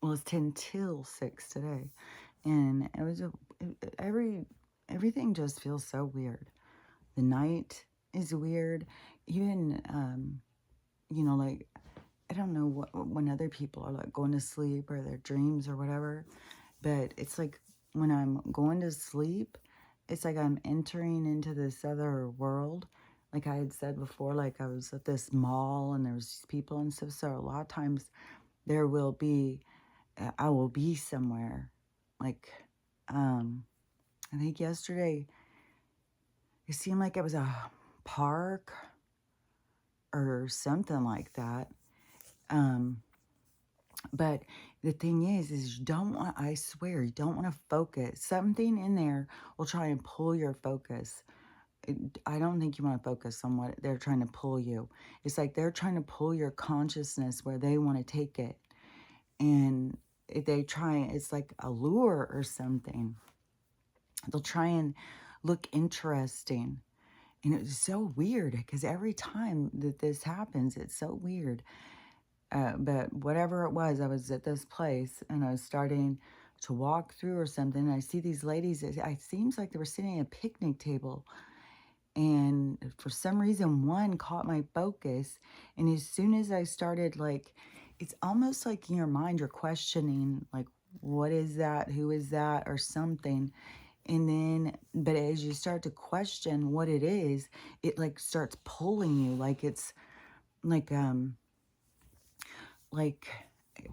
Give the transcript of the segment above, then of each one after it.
Well, it's 10 till 6 today. And it was everything just feels so weird. The night is weird. Even, like, I don't know when other people are like going to sleep or their dreams or whatever, but it's like when I'm going to sleep, it's like I'm entering into this other world. Like I had said before, like I was at this mall and there was people and stuff. So a lot of times there will be, I will be somewhere. Like, I think yesterday it seemed like it was a park or something like that. Um, but the thing is you don't want, I swear, you don't want to focus. Something in there will try and pull your focus. I don't think you want to focus on what they're trying to pull you. It's like they're trying to pull your consciousness where they want to take it. And if they try, it's like a lure or something. They'll try and look interesting. And it was so weird because every time that this happens, it's so weird. But whatever it was, I was at this place and I was starting to walk through or something. And I see these ladies. It seems like they were sitting at a picnic table. And for some reason, one caught my focus. And as soon as I started, like, it's almost like in your mind, you're questioning, like, what is that? Who is that? Or something. And then, but as you start to question what it is, it like starts pulling you, like it's like, like,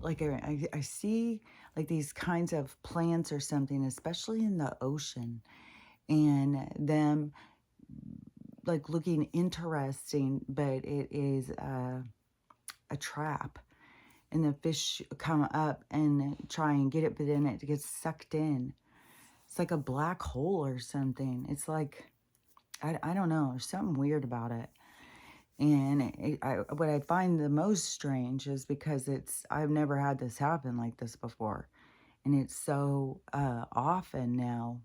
I see like these kinds of plants or something, especially in the ocean, and them like looking interesting, but it is a trap. And the fish come up and try and get it, but then it gets sucked in. It's like a black hole or something. It's like, I don't know. There's something weird about it. And what I find the most strange is because I've never had this happen like this before. And it's so often now.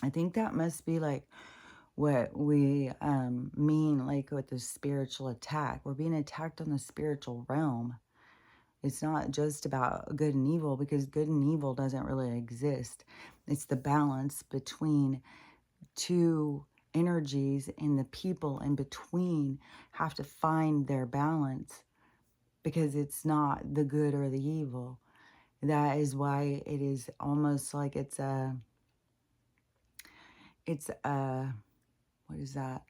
I think that must be like what we mean, like with the spiritual attack. We're being attacked on the spiritual realm. It's not just about good and evil because good and evil doesn't really exist. It's the balance between two energies, and the people in between have to find their balance because it's not the good or the evil. That is why it is almost like it's a what is that?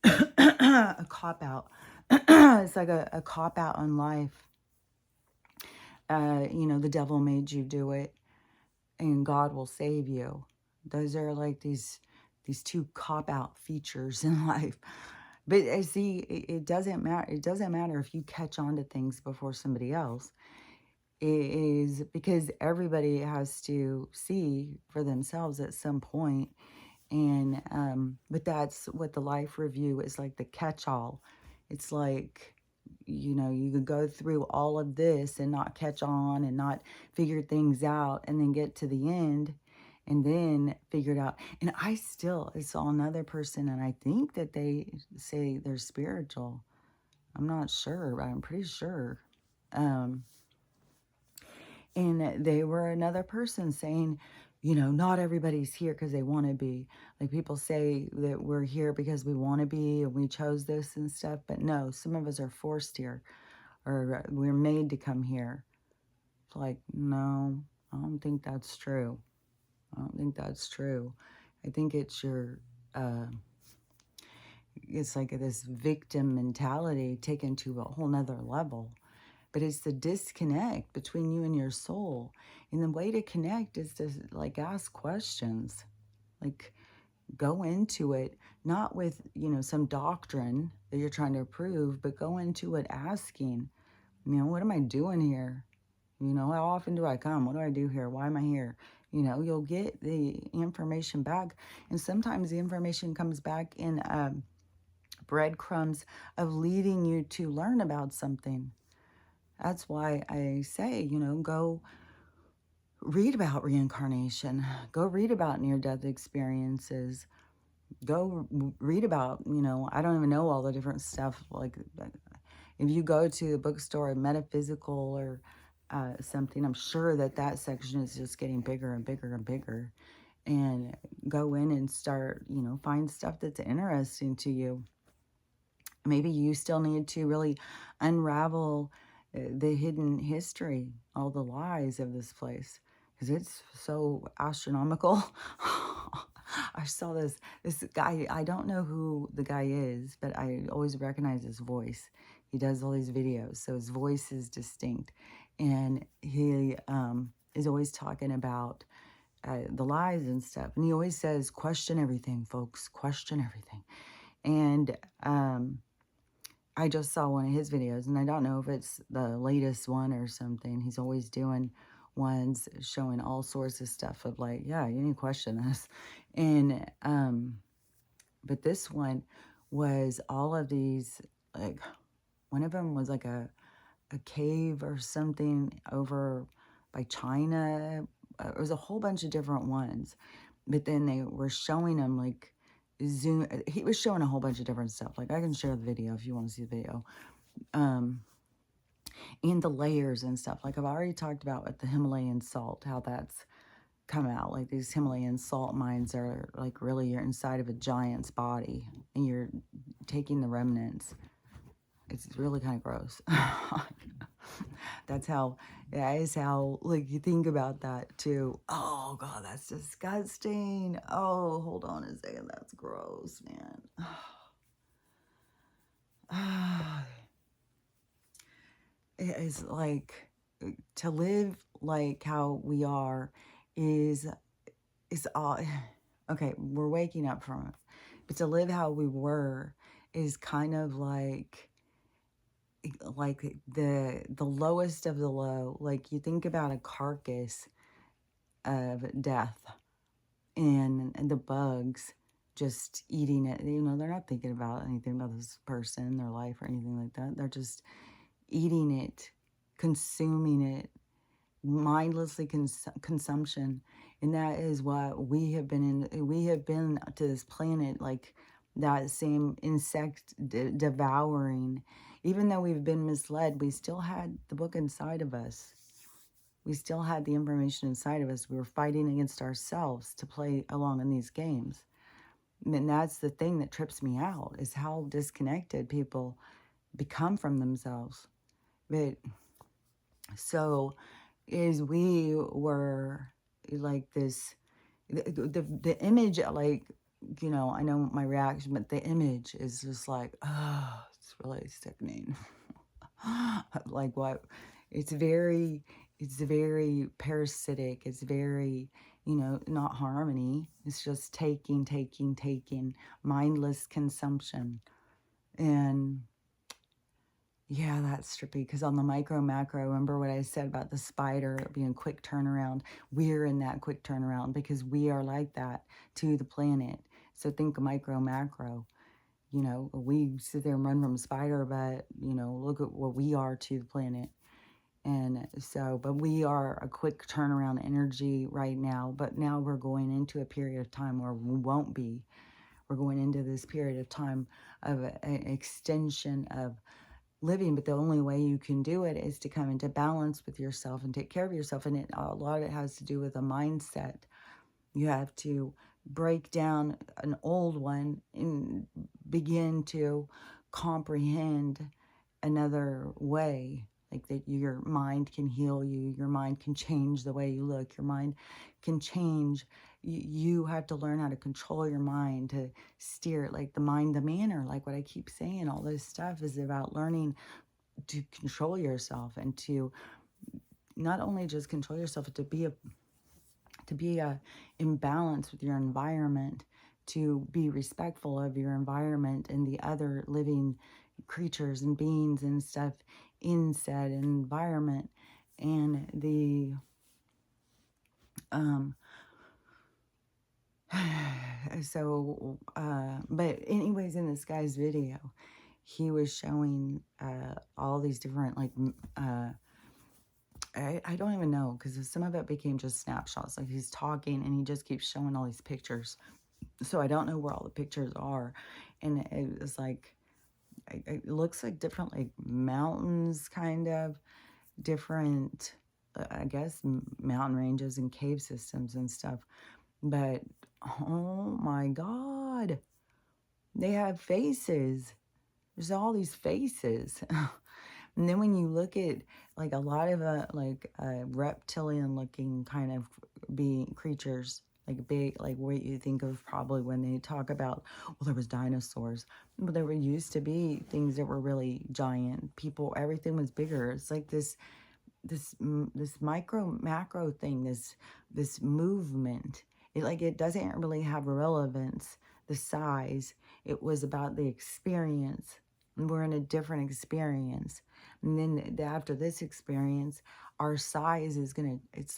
A cop out. It's like a cop out on life. The devil made you do it and God will save you. Those are like these two cop out features in life. But I see, it doesn't matter. It doesn't matter if you catch on to things before somebody else. It is because everybody has to see for themselves at some point. And but that's what the life review is like, the catch-all. It's like, you could go through all of this and not catch on and not figure things out and then get to the end and then figure it out. And I saw another person and I think that they say they're spiritual. I'm not sure, but I'm pretty sure. Um, and they were another person saying, not everybody's here because they want to be. Like people say that we're here because we want to be and we chose this and stuff. But no, some of us are forced here or we're made to come here. It's like, no, I don't think that's true. I don't think that's true. I think it's like this victim mentality taken to a whole nother level. But it's the disconnect between you and your soul. And the way to connect is to like ask questions. Like go into it, not with, some doctrine that you're trying to prove, but go into it asking, what am I doing here? How often do I come? What do I do here? Why am I here? You'll get the information back. And sometimes the information comes back in breadcrumbs of leading you to learn about something. That's why I say, go read about reincarnation. Go read about near-death experiences. Go read about, I don't even know all the different stuff. Like if you go to a bookstore, metaphysical or something, I'm sure that that section is just getting bigger and bigger and bigger. And go in and start, you know, find stuff that's interesting to you. Maybe you still need to really unravel the hidden history, all the lies of this place, because it's so astronomical. I saw this guy. I don't know who the guy is, but I always recognize his voice. He does all these videos, so his voice is distinct, and he is always talking about the lies and stuff. And he always says, "Question everything, folks. Question everything." And I just saw one of his videos, and I don't know if it's the latest one or something. He's always doing ones showing all sorts of stuff of like, yeah, you need to question this. And but this one was all of these, like, one of them was like a cave or something over by China. It was a whole bunch of different ones, but then they were showing them like Zoom. He was showing a whole bunch of different stuff. Like, I can share the video if you want to see the video. And the layers and stuff. Like, I've already talked about with the Himalayan salt, how that's come out. Like, these Himalayan salt mines are like really you're inside of a giant's body and you're taking the remnants. It's really kind of gross. That is how, like, you think about that too. Oh, God, that's disgusting. Oh, hold on a second. That's gross, man. It's like, to live like how we are is all, okay, we're waking up from it. But to live how we were is kind of like the lowest of the low. Like, you think about a carcass of death and the bugs just eating it. You know, they're not thinking about anything about this person, their life, or anything like that. They're just eating it, consuming it, mindlessly consumption. And that is what we have been in. We have been to this planet like that same insect devouring. Even though we've been misled, we still had the book inside of us. We still had the information inside of us. We were fighting against ourselves to play along in these games. And that's the thing that trips me out, is how disconnected people become from themselves. But so is we were like this, the image, like, you know, I know my reaction, but the image is just like, oh, it's really sickening. Like, what? It's very parasitic. It's very, you know, not harmony. It's just taking, mindless consumption. And yeah, that's trippy, because on the micro macro, remember what I said about the spider being quick turnaround? We're in that quick turnaround because we are like that to the planet. So think micro macro. You know, we sit there and run from a spider, but, you know, look at what we are to the planet. And so, but we are a quick turnaround energy right now. But now we're going into a period of time where we won't be. We're going into this period of time of an extension of living, but the only way you can do it is to come into balance with yourself and take care of yourself. And a lot of it has to do with a mindset. You have to break down an old one and begin to comprehend another way. Like, that your mind can heal you, your mind can change the way you look, your mind can change. You have to learn how to control your mind, to steer it, like the mind, the manner, like what I keep saying. All this stuff is about learning to control yourself, and to not only just control yourself, but to be in balance with your environment, to be respectful of your environment and the other living creatures and beings and stuff in said environment. And the but anyways, in this guy's video, he was showing all these different, like, I don't even know, because some of it became just snapshots. Like, he's talking and he just keeps showing all these pictures. So I don't know where all the pictures are. And it was like, it looks like different, like, mountains, kind of. different, I guess, mountain ranges and cave systems and stuff. But oh my God, they have faces. There's all these faces. And then when you look at like a lot of reptilian looking kind of being creatures, like big, like what you think of probably when they talk about, well, there was dinosaurs, but there were used to be things that were really giant. People, everything was bigger. It's like this micro macro thing, this movement. It doesn't really have relevance, the size. It was about the experience. And we're in a different experience. And then after this experience, our size is gonna, it's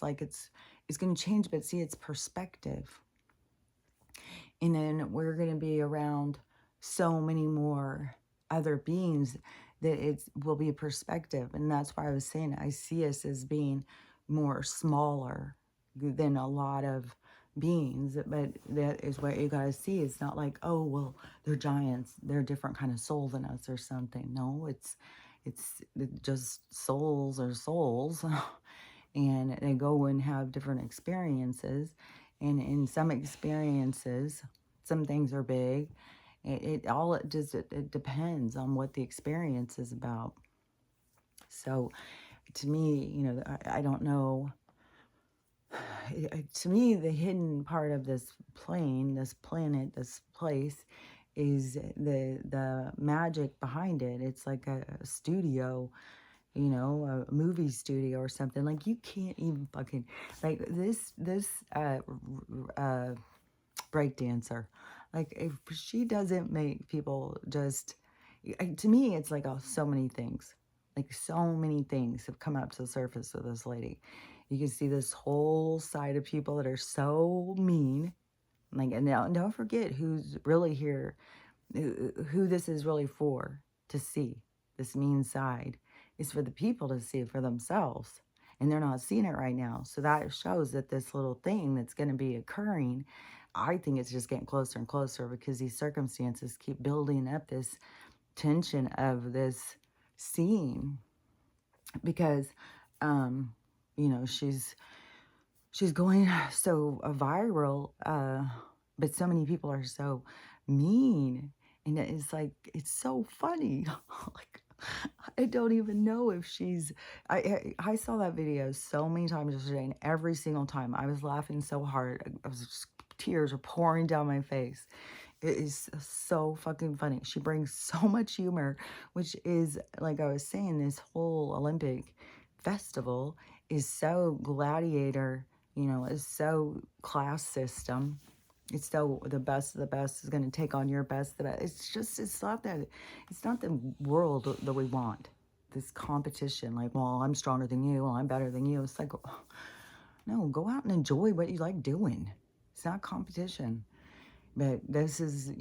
gonna change, but see, it's perspective. And then we're gonna be around so many more other beings that it will be a perspective. And that's why I was saying I see us as being more smaller than a lot of beings. But that is what you gotta see. It's not like, oh well, they're giants, they're a different kind of soul than us or something. No, it's just souls are souls. And they go and have different experiences. And in some experiences, some things are big. It depends on what the experience is about. So to me, I don't know. To me, the hidden part of this plane, this planet, this place is the magic behind it. It's like a studio, a movie studio or something. Like you can't even fucking, like this break dancer, like if she doesn't make people just, to me it's like, oh, so many things, like so many things have come up to the surface of this lady. You can see this whole side of people that are so mean, like, and now don't forget who's really here, who this is really for, to see this mean side is for the people to see it for themselves, and they're not seeing it right now. So that shows that this little thing that's going to be occurring, I think it's just getting closer and closer, because these circumstances keep building up this tension of this scene. Because she's going so viral, but so many people are so mean, and it's like, it's so funny. Like, I don't even know if she's, I saw that video so many times yesterday, and every single time I was laughing so hard, I was just, tears were pouring down my face. It is so fucking funny. She brings so much humor, which is, like I was saying, this whole Olympic festival is so gladiator, is so class system. It's so the best of the best is going to take on your best. The best. It's not that, it's not the world that we want. This competition, like, well, I'm stronger than you, well, I'm better than you. It's like, no, go out and enjoy what you like doing. It's not competition. But this is,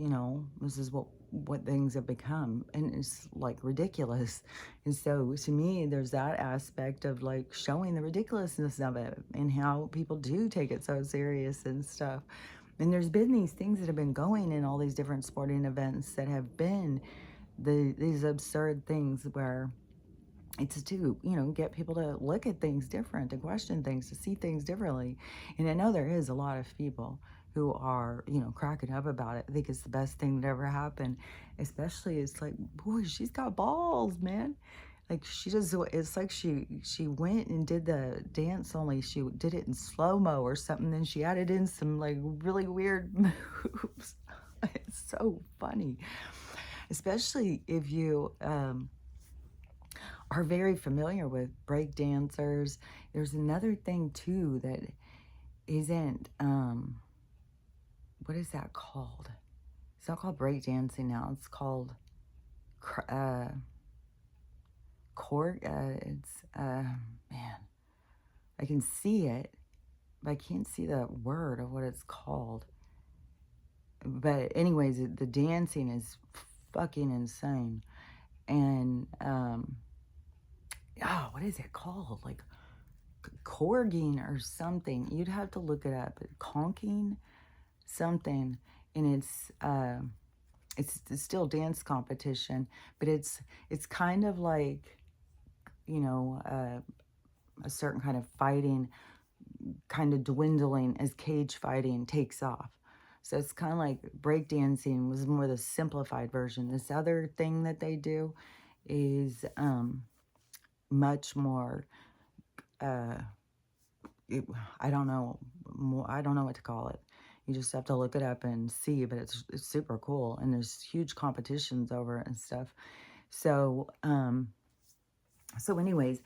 what things have become, and it's like ridiculous. And so to me, there's that aspect of like showing the ridiculousness of it and how people do take it so serious and stuff. And there's been these things that have been going in all these different sporting events that have been these absurd things where it's to, get people to look at things different, to question things, to see things differently. And I know there is a lot of people who are, cracking up about it. I think it's the best thing that ever happened. Especially, it's like, boy, she's got balls, man. Like, she just, it's like she went and did the dance, only she did it in slow-mo or something. Then she added in some like really weird moves. It's so funny. Especially if you, are very familiar with break dancers. There's another thing too that isn't, what is that called? It's not called break dancing now. It's called man, I can see it, but I can't see the word of what it's called. But anyways, the dancing is fucking insane. And what is it called? Like corging or something. You'd have to look it up. Conking something. And it's still dance competition, but it's kind of like you know, a certain kind of fighting kind of dwindling as cage fighting takes off. So it's kind of like breakdancing was more the simplified version. This other thing that they do is much more, uh, it, I don't know, more, I don't know what to call it. You just have to look it up and see, but it's super cool. And there's huge competitions over it and stuff. So, so anyways,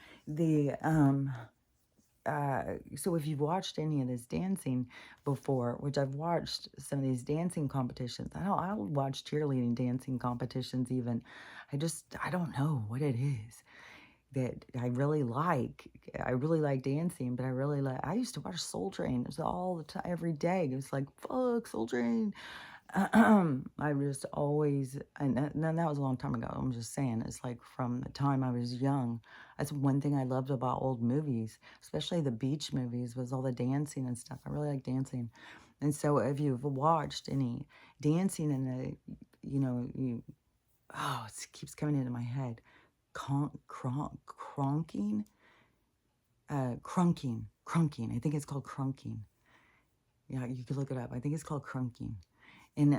so if you've watched any of this dancing before, which I've watched some of these dancing competitions, I'll watch cheerleading dancing competitions even. I don't know what it is that I really like. I really like dancing, but I used to watch Soul Train. It was all the time, every day. It was like, fuck, Soul Train. I just always, and that was a long time ago. I'm just saying, it's like from the time I was young. That's one thing I loved about old movies, especially the beach movies, was all the dancing and stuff. I really like dancing. And so if you've watched any dancing in the, it keeps coming into my head. Cronking? Crunking. I think it's called crunking. Yeah, you could look it up. I think it's called crunking. And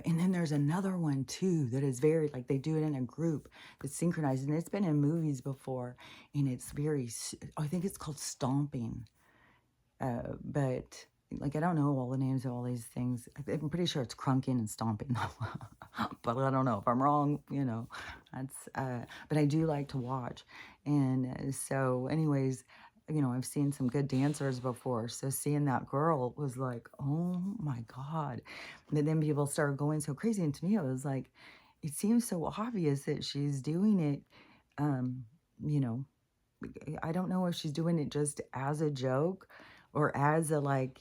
then there's another one too that is very, like, they do it in a group that's synchronized, and it's been in movies before, and it's very, I think it's called stomping. But like, I don't know all the names of all these things. I'm pretty sure it's crunking and stomping, but I don't know if I'm wrong. But I do like to watch, and so, anyways, I've seen some good dancers before. So seeing that girl was like, oh my God. And then people started going so crazy. And to me, it was like, it seems so obvious that she's doing it. Um, you know, I don't know if she's doing it just as a joke or as a, like,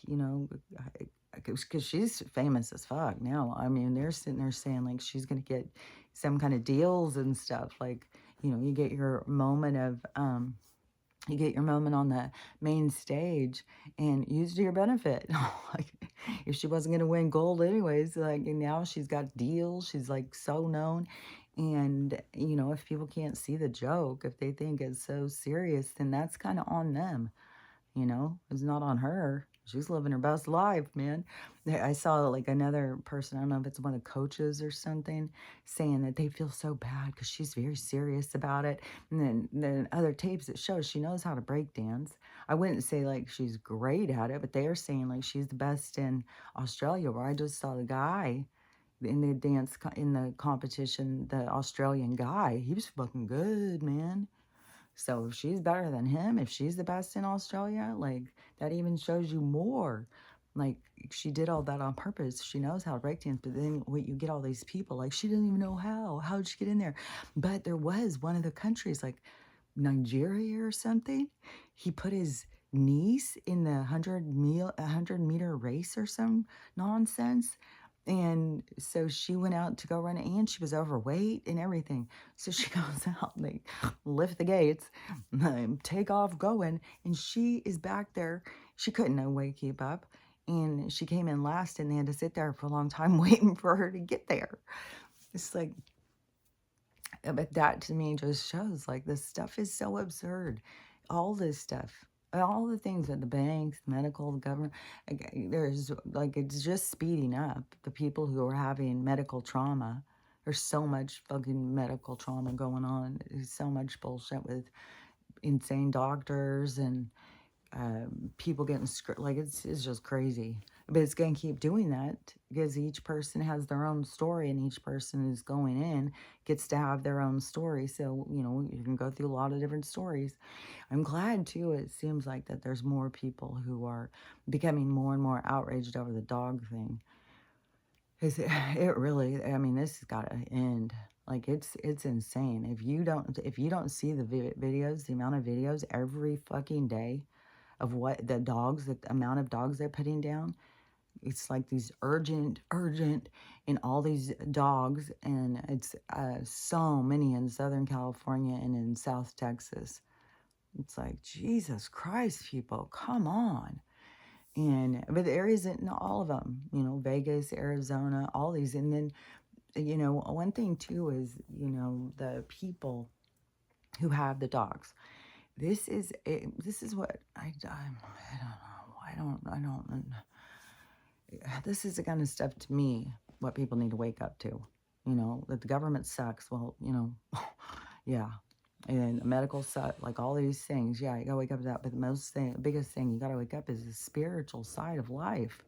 because she's famous as fuck now. I mean, they're sitting there saying like she's going to get some kind of deals and stuff. Like, you get your moment on the main stage and use it to your benefit. Like, if she wasn't going to win gold anyways, like, and now she's got deals. She's like so known. And, if people can't see the joke, if they think it's so serious, then that's kind of on them. It's not on her. She's living her best life, man. I saw like another person, I don't know if it's one of the coaches or something, saying that they feel so bad because she's very serious about it. And then other tapes that shows she knows how to break dance. I wouldn't say like she's great at it, but they are saying like she's the best in Australia, where I just saw the guy in the in the competition, the Australian guy. He was fucking good, man. So if she's better than him, if she's the best in Australia, like, that even shows you more. Like, she did all that on purpose. She knows how to breakdance, but then when you get all these people, like, she didn't even know how. How did she get in there? But there was one of the countries, like Nigeria or something. He put his niece in the 100-meter race or some nonsense. And so she went out to go run it, and she was overweight and everything. So she goes out, and they lift the gates, take off going, and she is back there. She couldn't no way keep up. And she came in last, and they had to sit there for a long time waiting for her to get there. It's like, but that to me just shows like this stuff is so absurd. All this stuff, all the things at the banks, medical, the government, there's like, it's just speeding up the people who are having medical trauma. There's so much fucking medical trauma going on. There's so much bullshit with insane doctors and people getting like, it's just crazy. But it's going to keep doing that because each person has their own story, and each person who's going in gets to have their own story. So, you can go through a lot of different stories. I'm glad too, it seems like that there's more people who are becoming more and more outraged over the dog thing. Because it really, I mean, this has got to end. Like, it's insane. If you don't see the videos, the amount of videos every fucking day of what the amount of dogs they're putting down. It's like these urgent, and all these dogs, and it's so many in Southern California and in South Texas. It's like, Jesus Christ, people, come on. But there isn't all of them, Vegas, Arizona, all these. And then, one thing too is, the people. who have the dogs. This is what I don't know. This is the kind of stuff to me, what people need to wake up to. You know, that the government sucks. Well, you know, yeah. And medical stuff, like all these things, yeah, you gotta wake up to that. But the biggest thing you gotta wake up is the spiritual side of life.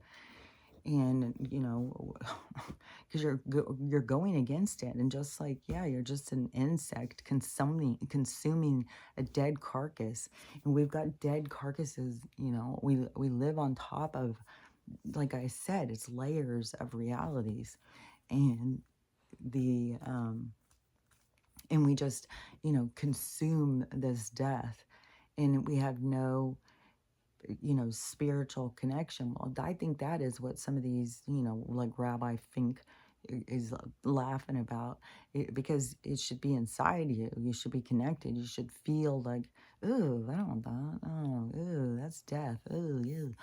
And you know, because you're going against it, and just like, yeah, you're just an insect consuming a dead carcass, and we've got dead carcasses. You know, we live on top of, like I said, it's layers of realities, and the and we just, you know, consume this death, and we have no, you know, spiritual connection. Well, I think that is what some of these, you know, like Rabbi Fink is laughing about, because it should be inside you. You should be connected. You should feel like, ooh, I don't want that. Oh, ooh, that's death. Ooh, ew.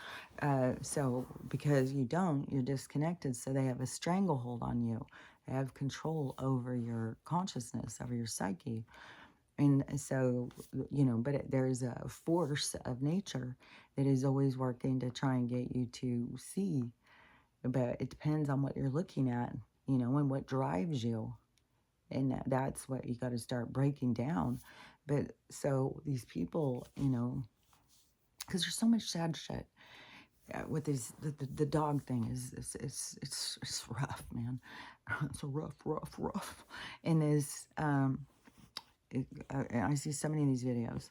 So because you don't, you're disconnected. So they have a stranglehold on you. They have control over your consciousness, over your psyche. And so, you know, but there's a force of nature that is always working to try and get you to see. But it depends on what you're looking at, you know, and what drives you. And that's what you got to start breaking down. But so these people, you know, because there's so much sad shit with these, the dog thing is, it's rough, man. It's a rough. And I see so many of these videos.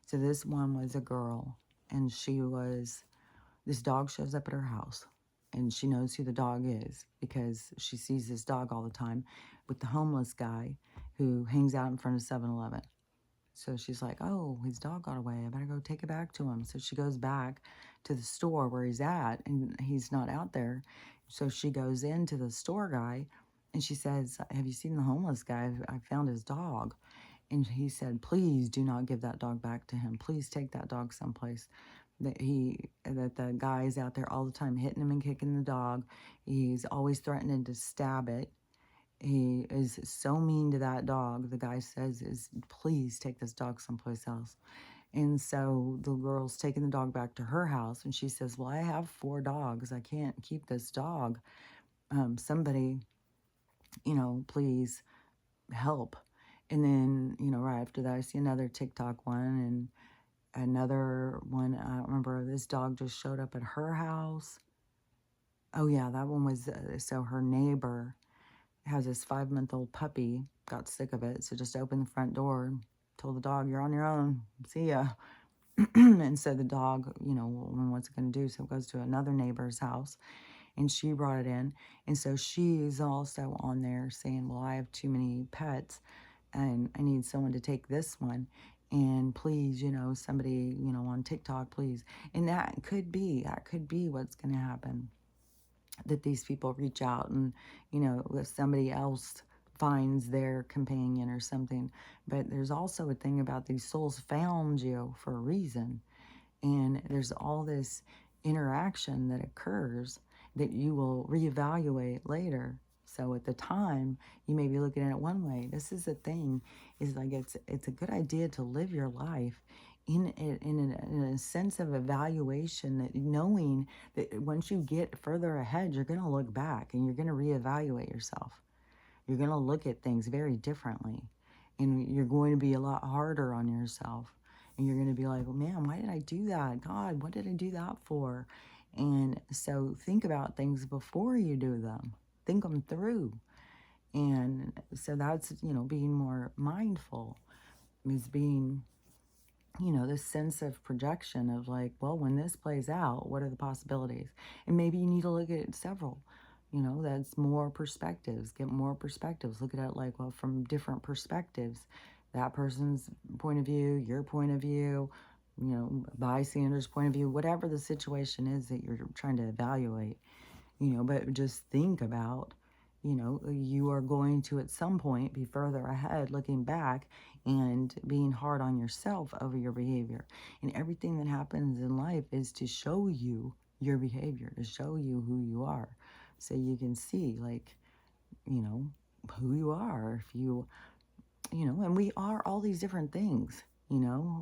So this one was a girl, and this dog shows up at her house, and she knows who the dog is because she sees this dog all the time with the homeless guy who hangs out in front of 7-Eleven. So she's like, oh, his dog got away. I better go take it back to him. So she goes back to the store where he's at, and he's not out there. So she goes into the store guy, and she says, have you seen the homeless guy? I found his dog. And he said, please do not give that dog back to him. Please take that dog someplace. That the guy is out there all the time hitting him and kicking the dog. He's always threatening to stab it. He is so mean to that dog. The guy says, please take this dog someplace else. And so the girl's taking the dog back to her house, and she says, well, I have 4 dogs. I can't keep this dog. Somebody, you know, please help. And then, you know, right after that, I see another TikTok one, and another one. I don't remember. This dog just showed up at her house. Oh, yeah, that one was, so her neighbor has this 5-month-old puppy, got sick of it, so just opened the front door, told the dog, you're on your own, see ya. And so the dog, you know, what's it going to do? So it goes to another neighbor's house, and she brought it in. And so she's also on there saying, well, I have too many pets, and I need someone to take this one. And please, you know, somebody, you know, on TikTok, please. And that could be what's going to happen. That these people reach out, and, you know, if somebody else finds their companion or something. But there's also a thing about these souls found you for a reason. And there's all this interaction that occurs that you will reevaluate later. So at the time, you may be looking at it one way. This is the thing, is like it's a good idea to live your life in a sense of evaluation, that knowing that once you get further ahead, you're going to look back and you're going to reevaluate yourself. You're going to look at things very differently, and you're going to be a lot harder on yourself. And you're going to be like, well, man, why did I do that? God, what did I do that for? And so think about things before you do them. Think them through. And so that's, you know, being more mindful, is being, you know, this sense of projection of like, well, when this plays out, what are the possibilities? And maybe you need to look at several, you know, that's more perspectives, get more perspectives, look at it like, well, from different perspectives, that person's point of view, your point of view, you know, bystander's point of view, whatever the situation is that you're trying to evaluate, you know, but just think about, you know, you are going to at some point be further ahead looking back and being hard on yourself over your behavior. And everything that happens in life is to show you your behavior, to show you who you are. So you can see, like, you know, who you are. If you and we are all these different things.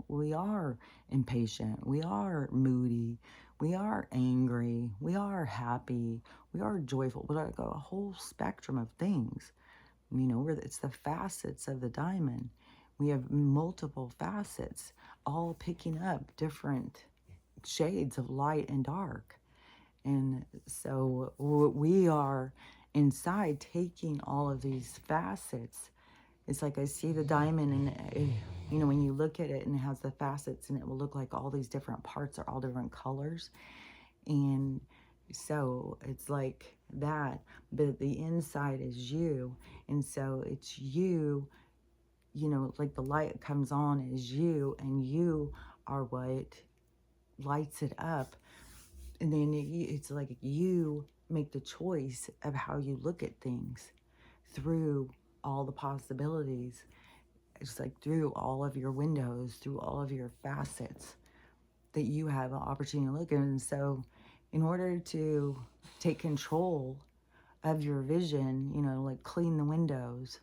We are impatient, we are moody, we are angry, we are happy, we are joyful. We're like a whole spectrum of things. It's the facets of the diamond. We have multiple facets, all picking up different shades of light and dark. And so we are inside taking all of these facets. It's like I see the diamond, and when you look at it and it has the facets, and it will look like all these different parts are all different colors. And so it's like that, but the inside is you. And so it's you, like the light comes on is you, and you are what lights it up. And then it's like you make the choice of how you look at things through all the possibilities. It's like through all of your windows, through all of your facets that you have an opportunity to look at. And so in order to take control of your vision, like clean the windows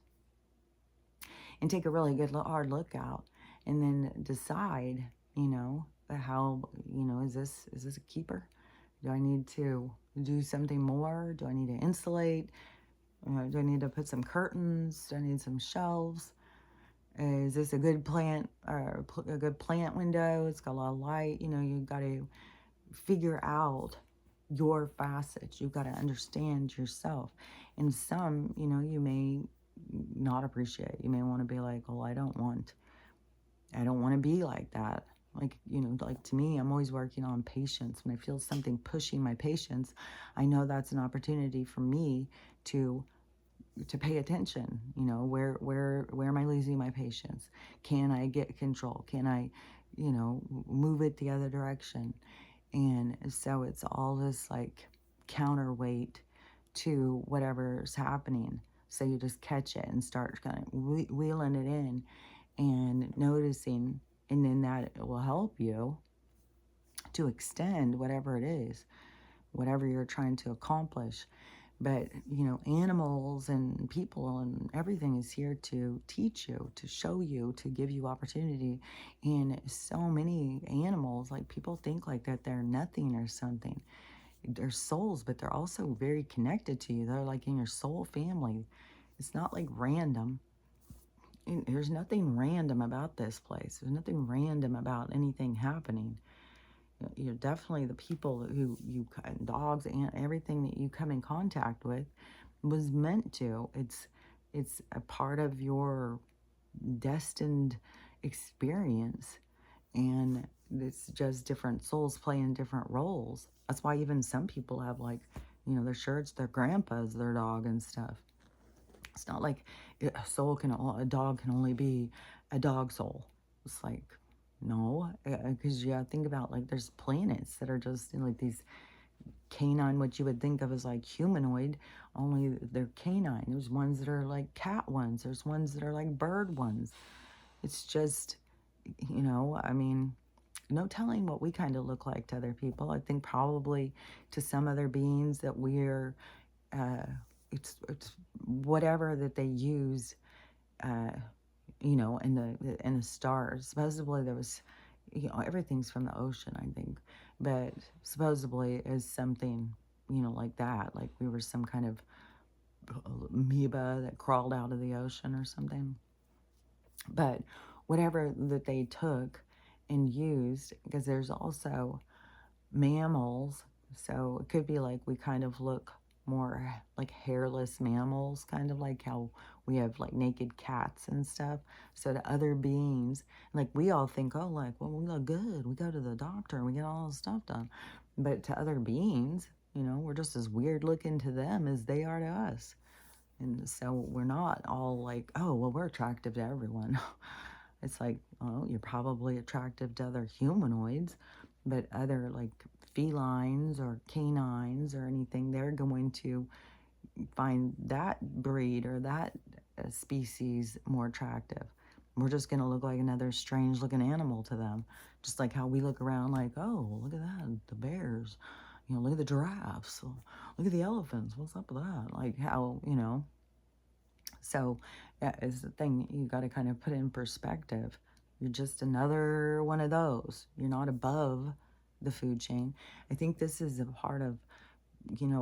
and take a really good hard look out, and then decide, how, is this a keeper? Do I need to do something more? Do I need to insulate? Do I need to put some curtains? Do I need some shelves? Is this a good plant, or a good plant window? It's got a lot of light. You got to figure out your facets. You've got to understand yourself. And some, you may not appreciate. You may want to be like, well, I don't want to be like that. Like, like to me, I'm always working on patience. When I feel something pushing my patience, I know that's an opportunity for me to pay attention. Where am I losing my patience? Can I get control? Can I, move it the other direction? And so it's all this like counterweight to whatever's happening. So you just catch it and start kind of wheeling it in and noticing, and then that will help you to extend whatever it is, whatever you're trying to accomplish. But, animals and people and everything is here to teach you, to show you, to give you opportunity. And so many animals, like people think like that they're nothing or something. They're souls, but they're also very connected to you. They're like in your soul family. It's not like random. And there's nothing random about this place. There's nothing random about anything happening. You're definitely the people who dogs and everything that you come in contact with was meant to. It's a part of your destined experience, and it's just different souls playing different roles. That's why even some people have like, they're sure it's their grandpa's their dog and stuff. It's not like a dog can only be a dog soul. It's like, no, because think about like there's planets that are just like these canine, what you would think of as like humanoid, only they're canine. There's ones that are like cat ones. There's ones that are like bird ones. It's just, I mean, no telling what we kind of look like to other people. I think probably to some other beings that we're, it's whatever that they use, in the stars. Supposedly there was, everything's from the ocean, I think, but supposedly is something, like that, like we were some kind of amoeba that crawled out of the ocean or something. But whatever that they took and used, because there's also mammals, so it could be like we kind of look more like hairless mammals, kind of like how we have like naked cats and stuff. So to other beings, like we all think, oh, like, well, we look good, we go to the doctor and we get all this stuff done. But to other beings, we're just as weird looking to them as they are to us. And so we're not all like, oh, well, we're attractive to everyone. It's like, oh, you're probably attractive to other humanoids, but other like felines or canines or anything, they're going to find that breed or that species more attractive. We're just going to look like another strange looking animal to them. Just like how we look around like, oh, look at that, the bears. Look at the giraffes. Look at the elephants. What's up with that? Like how, So that is the thing you got to kind of put in perspective. You're just another one of those. You're not above the food chain. I think this is a part of,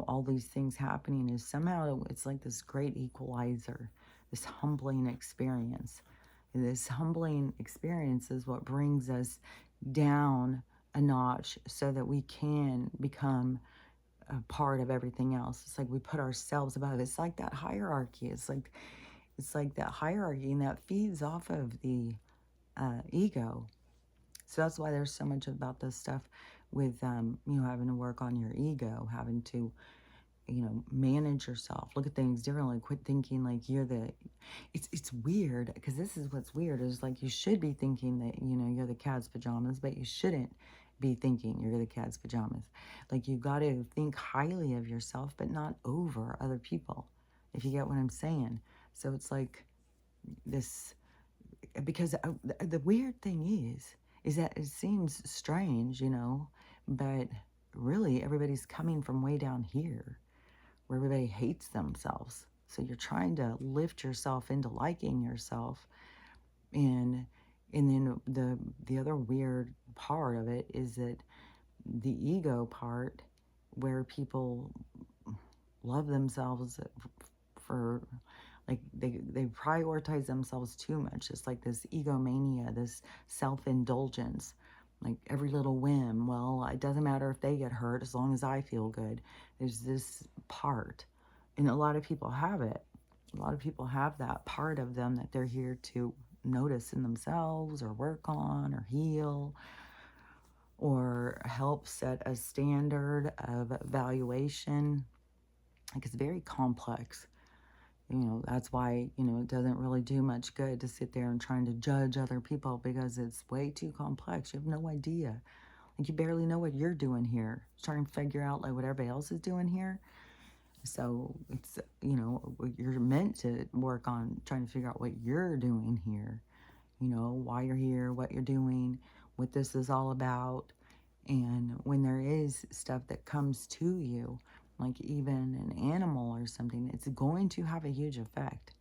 all these things happening is somehow it's like this great equalizer, this humbling experience. And this humbling experience is what brings us down a notch so that we can become a part of everything else. It's like we put ourselves above. It's like that hierarchy. It's like that hierarchy, and that feeds off of the ego. So that's why there's so much about this stuff with having to work on your ego, having to manage yourself, look at things differently, quit thinking like you're the. It's weird because this is what's weird is like you should be thinking that you're the cat's pajamas, but you shouldn't be thinking you're the cat's pajamas. Like you got to think highly of yourself, but not over other people, if you get what I'm saying. So it's like this, because the weird thing is that it seems strange, but really everybody's coming from way down here where everybody hates themselves. So you're trying to lift yourself into liking yourself. And then the other weird part of it is that the ego part, where people love themselves for, like, they prioritize themselves too much. It's like this egomania, this self-indulgence, like every little whim. Well, it doesn't matter if they get hurt as long as I feel good. There's this part, and a lot of people have it. A lot of people have that part of them that they're here to notice in themselves or work on or heal or help set a standard of valuation. Like, it's very complex. That's why, it doesn't really do much good to sit there and trying to judge other people, because it's way too complex. You have no idea. Like, you barely know what you're doing here. Trying to figure out like what everybody else is doing here. So it's, you're meant to work on trying to figure out what you're doing here. Why you're here, what you're doing, what this is all about. And when there is stuff that comes to you, like even an animal or something, it's going to have a huge effect.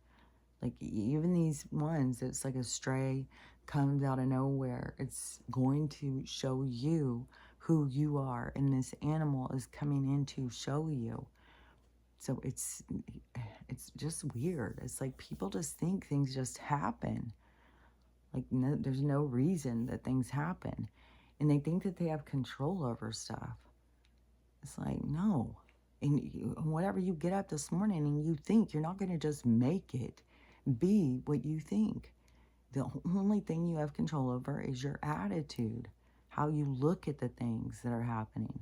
Like even these ones, it's like a stray comes out of nowhere. It's going to show you who you are, and this animal is coming in to show you. So it's just weird. It's like people just think things just happen. Like, no, there's no reason that things happen. And they think that they have control over stuff. It's like, no. And whatever you get up this morning and you think, you're not going to just make it be what you think. The only thing you have control over is your attitude, how you look at the things that are happening.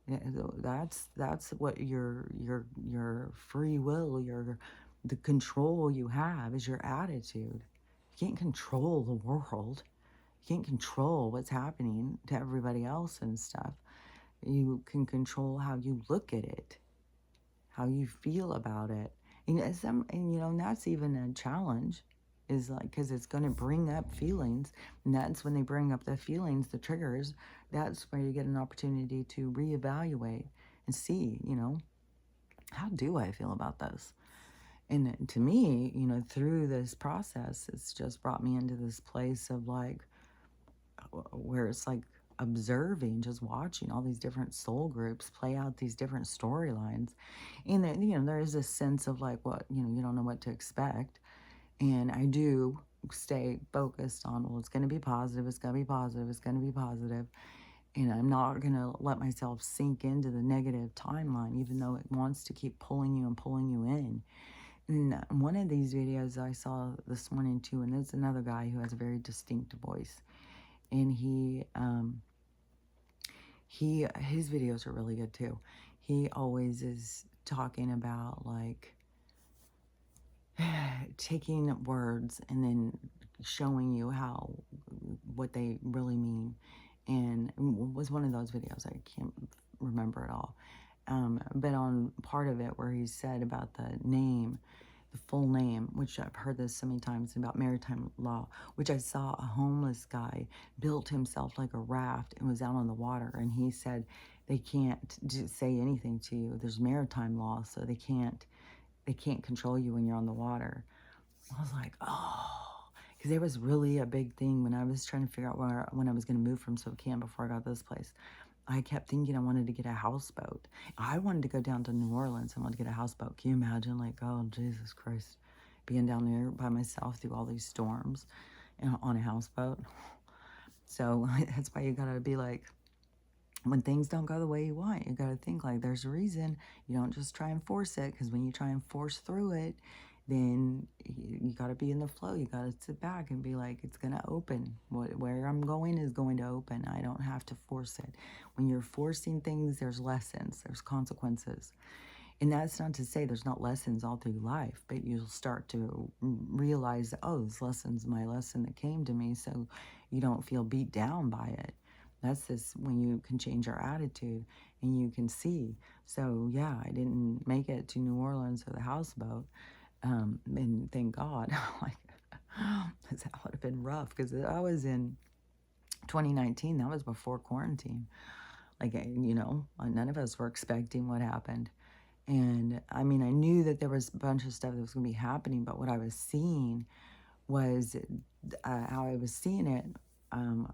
That's what your free will, the control you have is your attitude. You can't control the world. You can't control what's happening to everybody else and stuff. You can control how you look at it, how you feel about it. And that's even a challenge, is like, because it's going to bring up feelings. And that's when they bring up the feelings, the triggers, that's where you get an opportunity to reevaluate and see, how do I feel about this? And to me, through this process, it's just brought me into this place of like, where it's like observing, just watching all these different soul groups play out these different storylines. And then, there is this sense of like, what, you don't know what to expect. And I do stay focused on, well, it's going to be positive, it's going to be positive, it's going to be positive. And I'm not going to let myself sink into the negative timeline, even though it wants to keep pulling you and pulling you in. And one of these videos I saw this morning too, and there's another guy who has a very distinct voice. And his videos are really good too. He always is talking about like taking words and then showing you what they really mean. And it was one of those videos, I can't remember it all. But on part of it where he said about the name, the full name, which I've heard this so many times about maritime law, which I saw a homeless guy built himself like a raft and was out on the water. And he said, they can't say anything to you. There's maritime law, so they can't they can't control you when you're on the water. I was like, oh, because it was really a big thing when I was trying to figure out when I was going to move from Spokane before I got this place. I kept thinking I wanted to get a houseboat. I wanted to go down to New Orleans. I wanted to get a houseboat. Can you imagine, like, oh, Jesus Christ, being down there by myself through all these storms and on a houseboat? So that's why you got to be like, when things don't go the way you want, you got to think like there's a reason. You don't just try and force it, because when you try and force through it, then you got to be in the flow. You got to sit back and be like, it's going to open. Where I'm going is going to open. I don't have to force it. When you're forcing things, there's lessons, there's consequences. And that's not to say there's not lessons all through life, but you'll start to realize, oh, this lesson's my lesson that came to me, so you don't feel beat down by it. That's this when you can change your attitude and you can see. So yeah, I didn't make it to New Orleans or the houseboat, and thank God. Like, that would have been rough, because I was in 2019. That was before quarantine. Like, none of us were expecting what happened. And I mean, I knew that there was a bunch of stuff that was going to be happening, but what I was seeing was how I was seeing it. And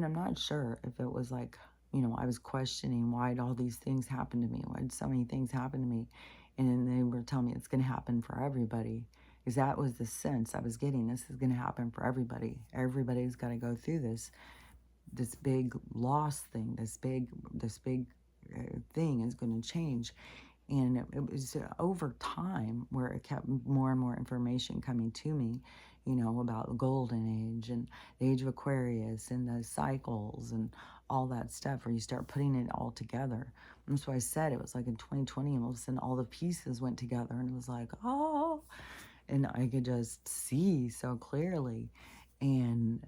I'm not sure if it was like, I was questioning why did all these things happen to me? Why did so many things happen to me? And then they were telling me it's going to happen for everybody. Because that was the sense I was getting. This is going to happen for everybody. Everybody's got to go through this big loss thing, this big thing is going to change. And it was over time where it kept more and more information coming to me, about the golden age and the age of Aquarius and the cycles and all that stuff, where you start putting it all together. And that's why I said it was like in 2020, and all of a sudden all the pieces went together, and it was like, oh, and I could just see so clearly. And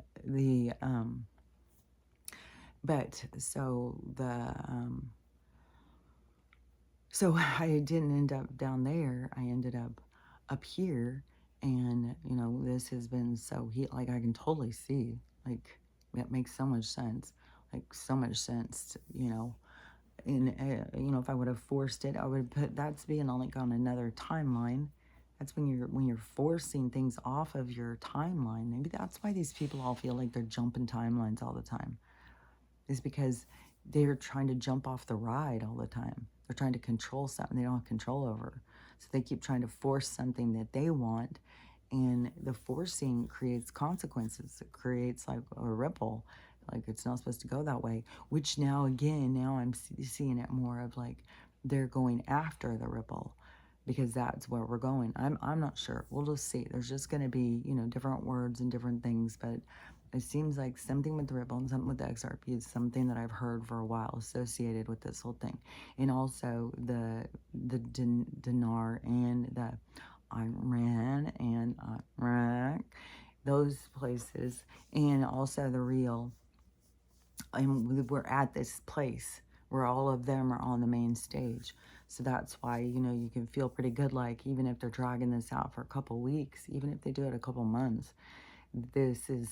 so I didn't end up down there. I ended up here, and this has been so like I can totally see, like, it makes so much sense, like so much sense, And if I would have forced it, I would put that's being like on another timeline. That's when you're forcing things off of your timeline. Maybe that's why these people all feel like they're jumping timelines all the time, is because they're trying to jump off the ride all the time. They're trying to control something they don't have control over. So they keep trying to force something that they want, and the forcing creates consequences. It creates like a ripple, like it's not supposed to go that way, which now I'm seeing it more of like they're going after the ripple, because that's where we're going. I'm not sure. We'll just see. There's just going to be, different words and different things, but it seems like something with the ripple and something with the XRP is something that I've heard for a while associated with this whole thing. And also the dinar and the Iran and Iraq, those places, and also the real. And we're at this place where all of them are on the main stage. So that's why, you can feel pretty good, like, even if they're dragging this out for a couple weeks, even if they do it a couple months, this is,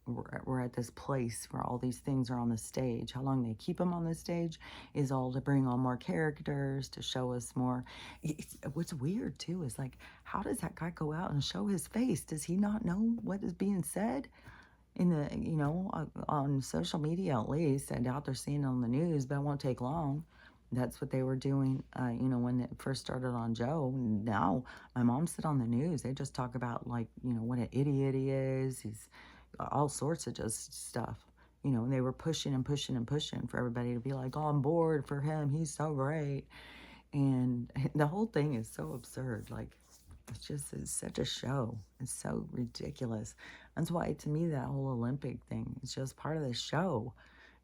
we're at this place where all these things are on the stage. How long they keep them on the stage is all to bring on more characters, to show us more. What's weird, too, is like, how does that guy go out and show his face? Does he not know what is being said? In the, on social media at least. I doubt they're seeing it on the news, but it won't take long. That's what they were doing, when it first started on Joe. Now, my mom said on the news, they just talk about, like, what an idiot he is. He's all sorts of just stuff. And they were pushing and pushing and pushing for everybody to be like, on board for him. He's so great. And the whole thing is so absurd. Like, it's such a show. It's so ridiculous. That's why, to me, that whole Olympic thing is just part of the show.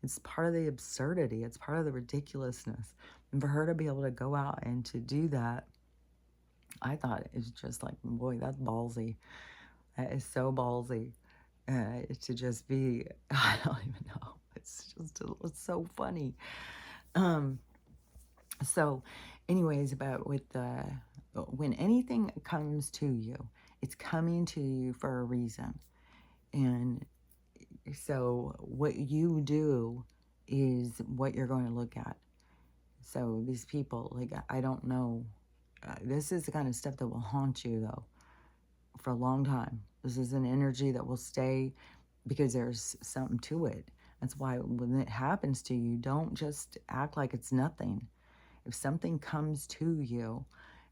It's part of the absurdity. It's part of the ridiculousness. And for her to be able to go out and to do that, I thought it's just like, boy, that's ballsy. That is so ballsy. To just be, I don't even know. It's so funny. So anyways, about when anything comes to you, it's coming to you for a reason. And so what you do is what you're going to look at. So these people, like, I don't know. This is the kind of stuff that will haunt you, though, for a long time. This is an energy that will stay because there's something to it. That's why when it happens to you, don't just act like it's nothing. If something comes to you,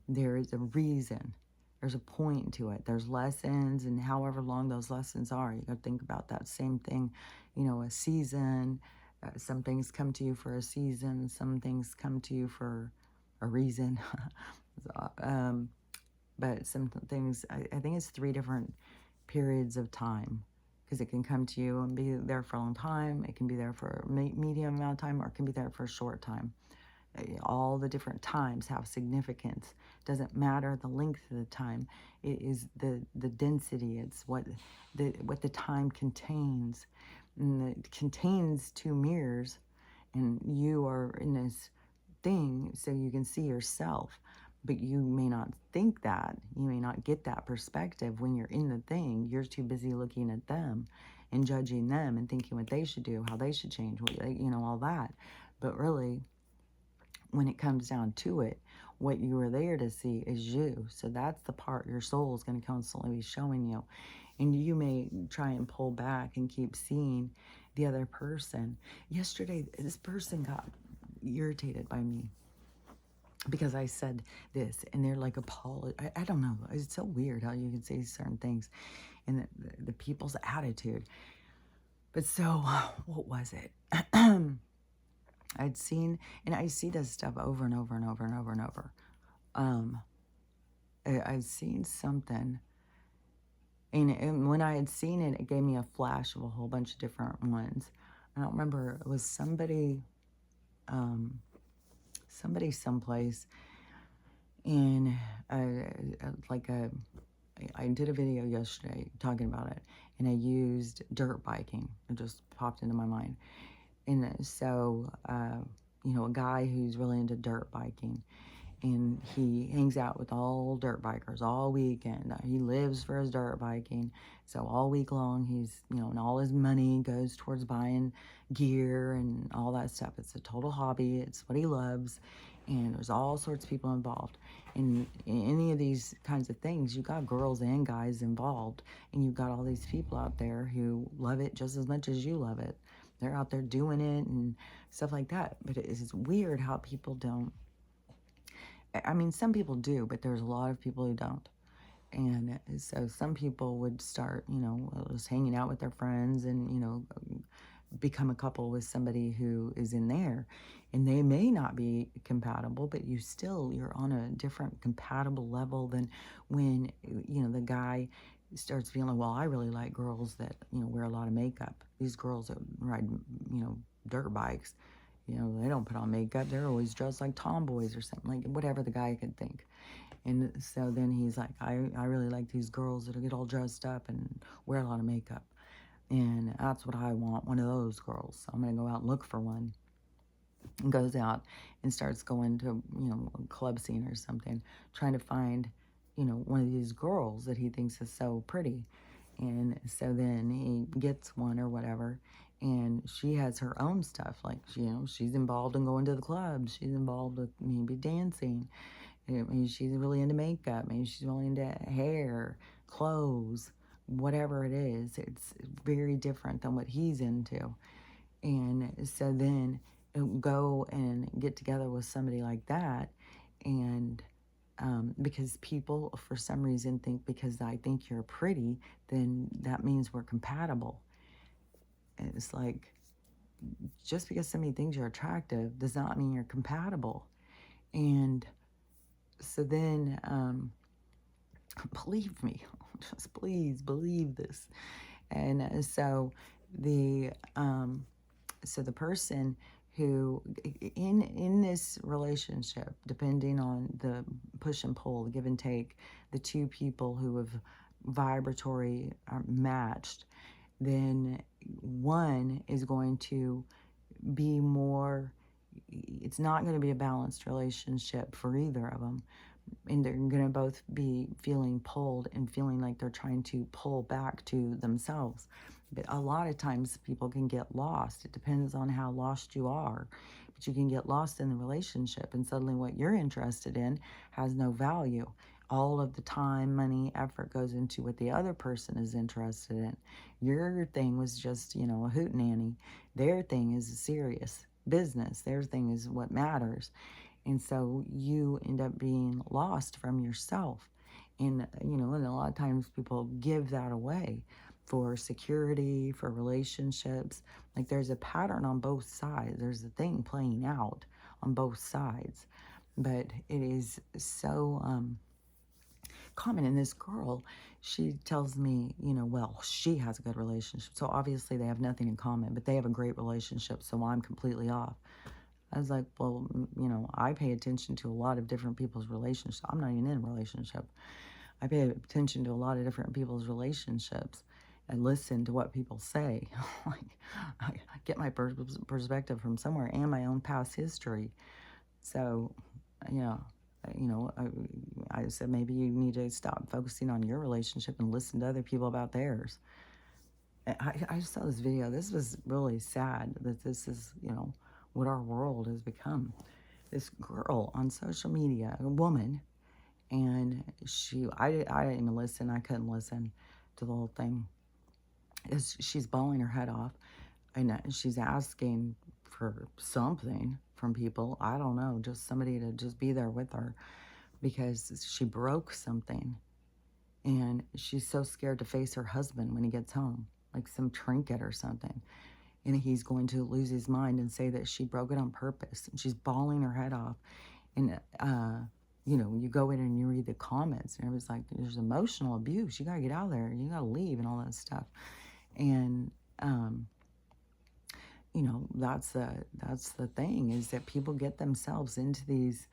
there is a reason. There's a point to it. There's lessons, and however long those lessons are, you got to think about that same thing. A season. Some things come to you for a season. Some things come to you for a reason. um, but some things, I think it's 3 different periods of time, because it can come to you and be there for a long time. It can be there for a medium amount of time, or it can be there for a short time. All the different times have significance. Doesn't matter the length of the time. It is the density. It's what the time contains. And it contains 2 mirrors, and you are in this thing so you can see yourself. But you may not think that. You may not get that perspective when you're in the thing. You're too busy looking at them and judging them and thinking what they should do, how they should change, all that. But really, when it comes down to it, what you are there to see is you. So that's the part your soul is going to constantly be showing you. And you may try and pull back and keep seeing the other person. Yesterday, this person got irritated by me because I said this, and they're like, I don't know. It's so weird how you can say certain things and the people's attitude. But so, what was it? I'd seen, and I see this stuff over and over and over and over and over. I've seen something, and when I had seen it, it gave me a flash of a whole bunch of different ones. I don't remember, it was somebody someplace, and I did a video yesterday talking about it, and I used dirt biking. It just popped into my mind. And so, a guy who's really into dirt biking, and he hangs out with all dirt bikers all weekend. He lives for his dirt biking. So all week long, he's, and all his money goes towards buying gear and all that stuff. It's a total hobby. It's what he loves. And there's all sorts of people involved. And in any of these kinds of things, you got girls and guys involved. And you've got all these people out there who love it just as much as you love it. They're out there doing it and stuff like that. But it's weird how people don't. I mean, some people do, but there's a lot of people who don't. And so some people would start, just hanging out with their friends and, become a couple with somebody who is in there. And they may not be compatible, but you're on a different compatible level than when, the guy starts feeling, well, I really like girls that, wear a lot of makeup. These girls that ride, dirt bikes, they don't put on makeup. They're always dressed like tomboys or something, like whatever the guy could think. And so then he's like, I really like these girls that get all dressed up and wear a lot of makeup. And that's what I want, one of those girls. So I'm going to go out and look for one. And goes out and starts going to, a club scene or something, trying to find, one of these girls that he thinks is so pretty. And so then he gets one or whatever, and she has her own stuff. Like, she's involved in going to the clubs. She's involved with maybe dancing. Maybe she's really into makeup. Maybe she's really into hair, clothes, whatever it is. It's very different than what he's into. And so then go and get together with somebody like that. And because people, for some reason, think because I think you're pretty, then that means we're compatible. And it's like, just because somebody thinks you're attractive does not mean you're compatible. And so then, believe me, just please believe this. And so the person who in this relationship, depending on the push and pull, the give and take, the two people who have vibratory are matched, then one is going to be more, it's not going to be a balanced relationship for either of them. And they're going to both be feeling pulled and feeling like they're trying to pull back to themselves. But a lot of times people can get lost. It depends on how lost you are. But you can get lost in the relationship, and suddenly what you're interested in has no value. All of the time, money, effort goes into what the other person is interested in. Your thing was just, a hootenanny. Their thing is serious business. Their thing is what matters. And so you end up being lost from yourself. And a lot of times people give that away for security, for relationships. Like there's a pattern on both sides. There's a thing playing out on both sides. But it is so common. And this girl, she tells me, well, she has a good relationship. So obviously they have nothing in common, but they have a great relationship. So I'm completely off. I was like, well, I pay attention to a lot of different people's relationships. I'm not even in a relationship. I pay attention to a lot of different people's relationships and listen to what people say. Like, I get my perspective from somewhere and my own past history. So, yeah, I said maybe you need to stop focusing on your relationship and listen to other people about theirs. I just saw this video. This was really sad that this is, what our world has become. This girl on social media, a woman, and I didn't even listen. I couldn't listen to the whole thing. She's bawling her head off, and she's asking for something from people. I don't know, just somebody to just be there with her because she broke something. And she's so scared to face her husband when he gets home, like some trinket or something. And he's going to lose his mind and say that she broke it on purpose. And she's bawling her head off. And, you go in and you read the comments, and everybody's like, there's emotional abuse. You got to get out of there. You got to leave and all that stuff. And, that's the thing, is that people get themselves into these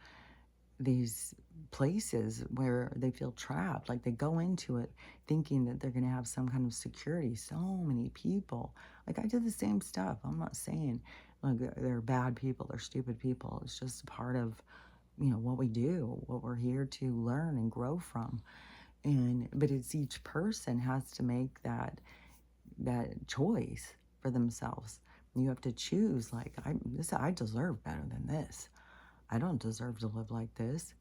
places where they feel trapped. Like they go into it thinking that they're going to have some kind of security. So many people, like I did the same stuff. I'm not saying like they're bad people, they're stupid people. It's just a part of, what we do, what we're here to learn and grow from. But it's each person has to make that choice for themselves. You have to choose, like, I deserve better than this. I don't deserve to live like this.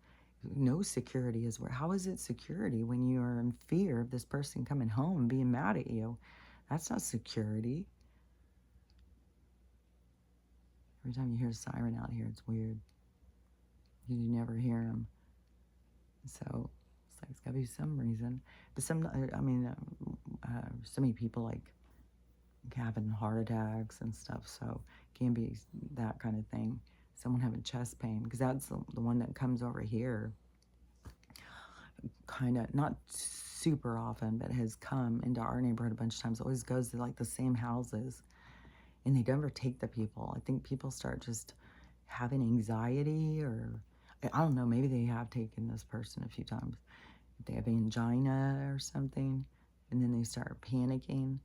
No security is where. How is it security when you are in fear of this person coming home and being mad at you? That's not security. Every time you hear a siren out here, it's weird. You never hear them. So it's like, it's got to be some reason. But so many people like having heart attacks and stuff. So it can be that kind of thing. Someone having chest pain, because that's the one that comes over here kind of, not super often, but has come into our neighborhood a bunch of times. It always goes to like the same houses, and they never take the people. I think people start just having anxiety, or I don't know, maybe they have taken this person a few times. If they have angina or something, and then they start panicking.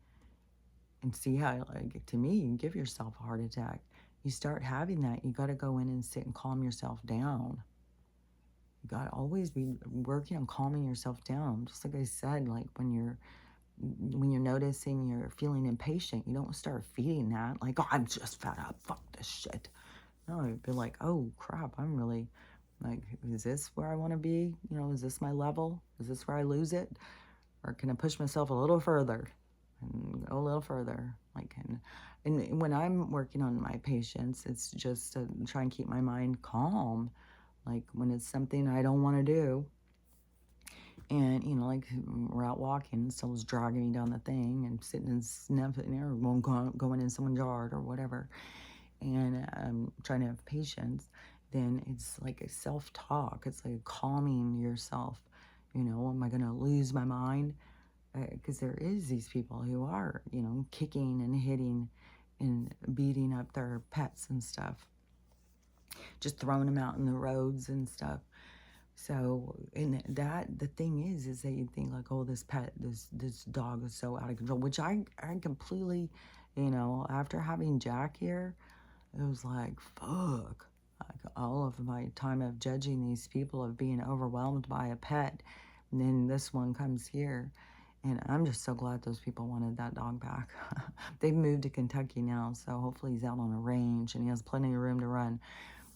And see how, like, to me, you give yourself a heart attack. You start having that, you got to go in and sit and calm yourself down. You got to always be working on calming yourself down. Just like I said, like when you're noticing you're feeling impatient, you don't start feeding that. Like, oh, I'm just fed up. Fuck this shit. No, I'd be like, oh crap, I'm really, like, is this where I want to be? Is this my level? Is this where I lose it? Or can I push myself a little further? And go a little further, and when I'm working on my patients, it's just to try and keep my mind calm, like when it's something I don't want to do, and like we're out walking and someone's dragging me down the thing and sitting and sniffing or going in someone's yard or whatever, and I'm trying to have patience, then it's like a self-talk. It's like calming yourself. Am I gonna lose my mind? Because there is these people who are, kicking and hitting and beating up their pets and stuff, just throwing them out in the roads and stuff. So, and the thing is that you think like, oh, this dog is so out of control, which I completely, after having Jack here, it was like, fuck, like all of my time of judging these people of being overwhelmed by a pet, and then this one comes here. And I'm just so glad those people wanted that dog back. They've moved to Kentucky now, so hopefully he's out on a range and he has plenty of room to run.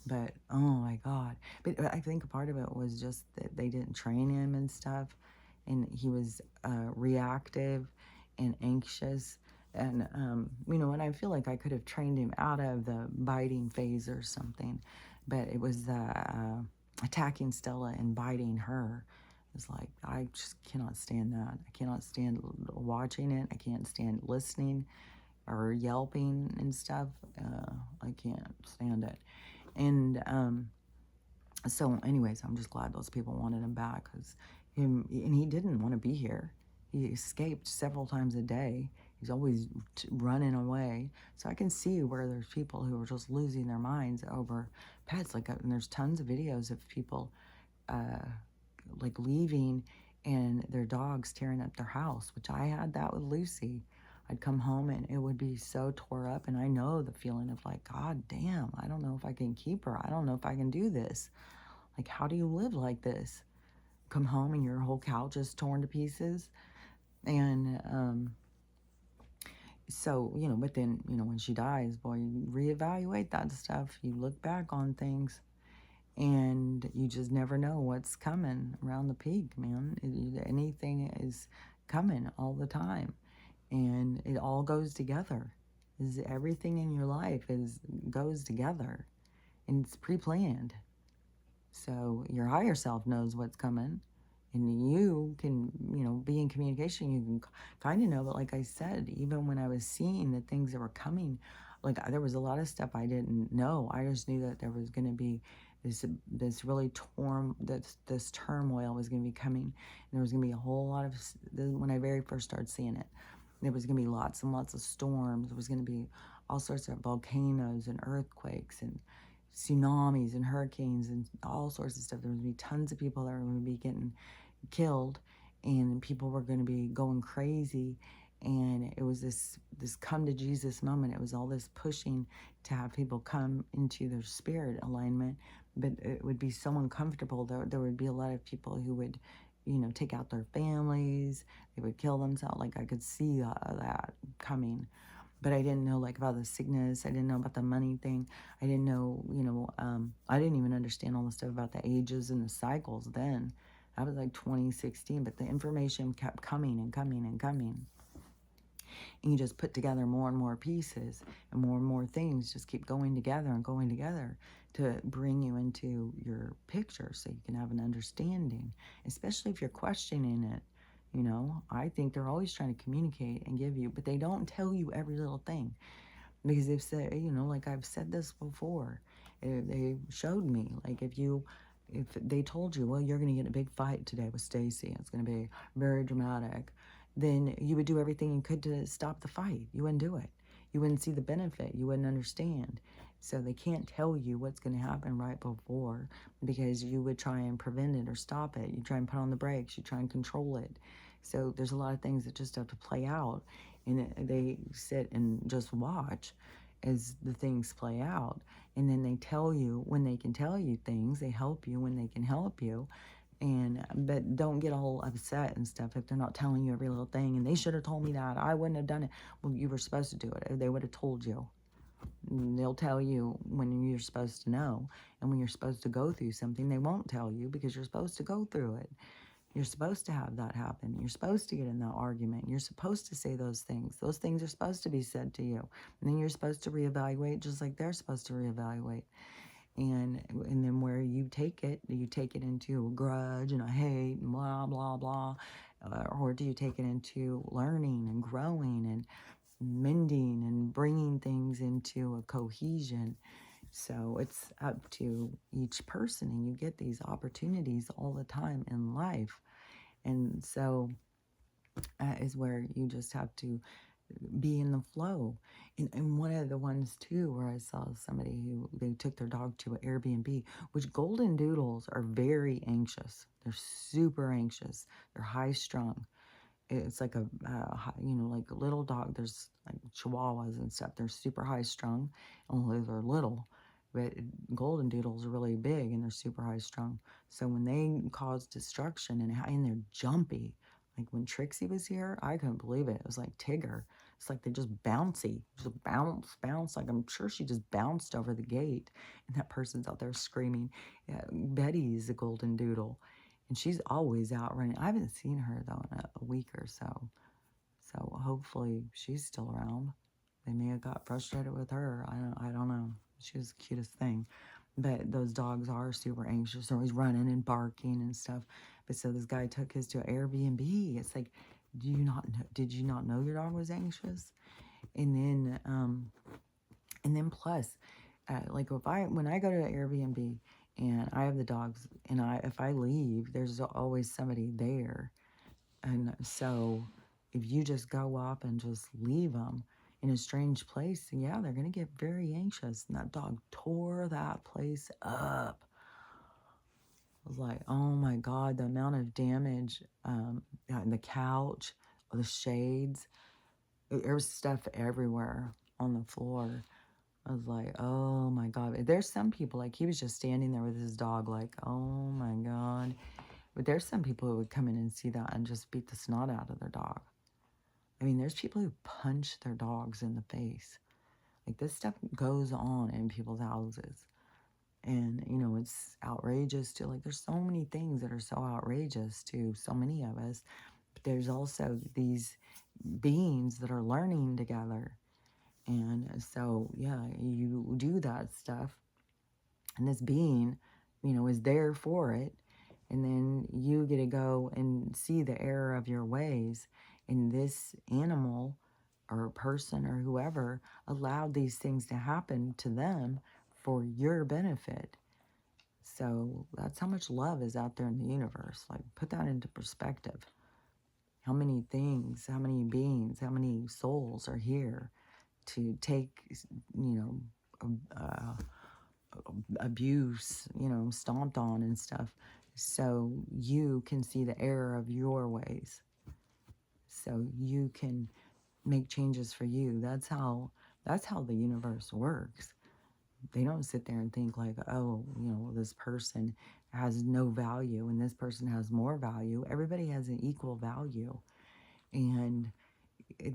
But oh my God. But I think a part of it was just that they didn't train him and stuff. And he was reactive and anxious. And, and I feel like I could have trained him out of the biting phase or something. But it was the attacking Stella and biting her. It's like, I just cannot stand that. I cannot stand watching it. I can't stand listening or yelping and stuff. I can't stand it. And so, anyways, I'm just glad those people wanted him back because and he didn't want to be here. He escaped several times a day. He's always running away. So I can see where there's people who are just losing their minds over pets. Like, and there's tons of videos of people like leaving and their dogs tearing up their house, which I had that with Lucy. I'd come home and it would be so tore up, and I know the feeling of like, God damn, I don't know if I can keep her. I don't know if I can do this. Like, how do you live like this? Come home and your whole couch is torn to pieces. And so, but then, when she dies, boy, you reevaluate that stuff. You look back on things and you just never know what's coming around the peak, man. Anything is coming all the time, and it all goes together. Everything in your life goes together, and it's pre-planned. So your higher self knows what's coming, and you can, be in communication. You can kind of know, but like I said, even when I was seeing the things that were coming, like there was a lot of stuff I didn't know. I just knew that there was going to be this really this turmoil was going to be coming, and there was going to be a whole lot of, when I very first started seeing it, there was going to be lots and lots of storms. There was going to be all sorts of volcanoes and earthquakes and tsunamis and hurricanes and all sorts of stuff. There was going to be tons of people that were going to be getting killed, and people were going to be going crazy. And it was this come to Jesus moment. It was all this pushing to have people come into their spirit alignment, but it would be so uncomfortable. There would be a lot of people who would, take out their families. They would kill themselves. Like, I could see that coming. But I didn't know, like, about the sickness. I didn't know about the money thing. I didn't know, I didn't even understand all the stuff about the ages and the cycles then. That was like 2016, but the information kept coming and coming and coming. And you just put together more and more pieces, and more things just keep going together and going together to bring you into your picture so you can have an understanding, especially if you're questioning it. I think they're always trying to communicate and give you, but they don't tell you every little thing, because they've said, like I've said this before, they showed me, like, if they told you, well, you're going to get a big fight today with Stacy, it's going to be very dramatic, then you would do everything you could to stop the fight. You wouldn't do it. You wouldn't see the benefit. You wouldn't understand. So they can't tell you what's going to happen right before, because you would try and prevent it or stop it. You try and put on the brakes. You try and control it. So there's a lot of things that just have to play out, and they sit and just watch as the things play out. And then they tell you when they can tell you things. They help you when they can help you. But don't get all upset and stuff if they're not telling you every little thing. And they should have told me that. I wouldn't have done it. Well, you were supposed to do it. They would have told you. They'll tell you when you're supposed to know. And when you're supposed to go through something, they won't tell you because you're supposed to go through it. You're supposed to have that happen. You're supposed to get in that argument. You're supposed to say those things. Those things are supposed to be said to you. And then you're supposed to reevaluate just like they're supposed to reevaluate. And then where you take it into a grudge and a hate and blah, blah, blah. Or do you take it into learning and growing and mending and bringing things into a cohesion? So it's up to each person, and you get these opportunities all the time in life. And so that is where you just have to be in the flow. And one of the ones too where I saw somebody who they took their dog to an Airbnb, which golden doodles are very anxious. They're super anxious. They're high strung. It's like like a little dog. There's like chihuahuas and stuff. They're super high strung, only they're little. But golden doodles are really big and they're super high strung. So when they cause destruction and they're jumpy, Like when Trixie was here, I couldn't believe it. It was like Tigger. It's like they just bouncy, just bounce, bounce. Like I'm sure she just bounced over the gate, and that person's out there screaming. Yeah, Betty's a golden doodle, and she's always out running. I haven't seen her though in a week or so, so hopefully she's still around. They may have got frustrated with her. I don't know. She was the cutest thing. But those dogs are super anxious. They're always running and barking and stuff. But so this guy took his to an Airbnb. It's like, did you not know your dog was anxious? And then plus, like when I go to an Airbnb and I have the dogs, and if I leave, there's always somebody there. And so if you just go up and just leave them in a strange place, yeah, they're going to get very anxious. And that dog tore that place up. I was like, oh my God, the amount of damage, the couch, the shades, there was stuff everywhere on the floor. I was like, oh my God. There's some people, like he was just standing there with his dog, like, oh my God. But there's some people who would come in and see that and just beat the snot out of their dog. I mean, there's people who punch their dogs in the face. Like this stuff goes on in people's houses. And, you know, it's outrageous to, like, there's so many things that are so outrageous to so many of us. But there's also these beings that are learning together. And so, yeah, you do that stuff. And this being, you know, is there for it. And then you get to go and see the error of your ways. And this animal or person or whoever allowed these things to happen to them for your benefit. So that's how much love is out there in the universe. Like, put that into perspective. How many things, how many beings, how many souls are here to take, you know, abuse, you know, stomped on and stuff, so you can see the error of your ways, so you can make changes for you. That's how the universe works. They don't sit there and think like, oh, you know, this person has no value and this person has more value. Everybody has an equal value. And they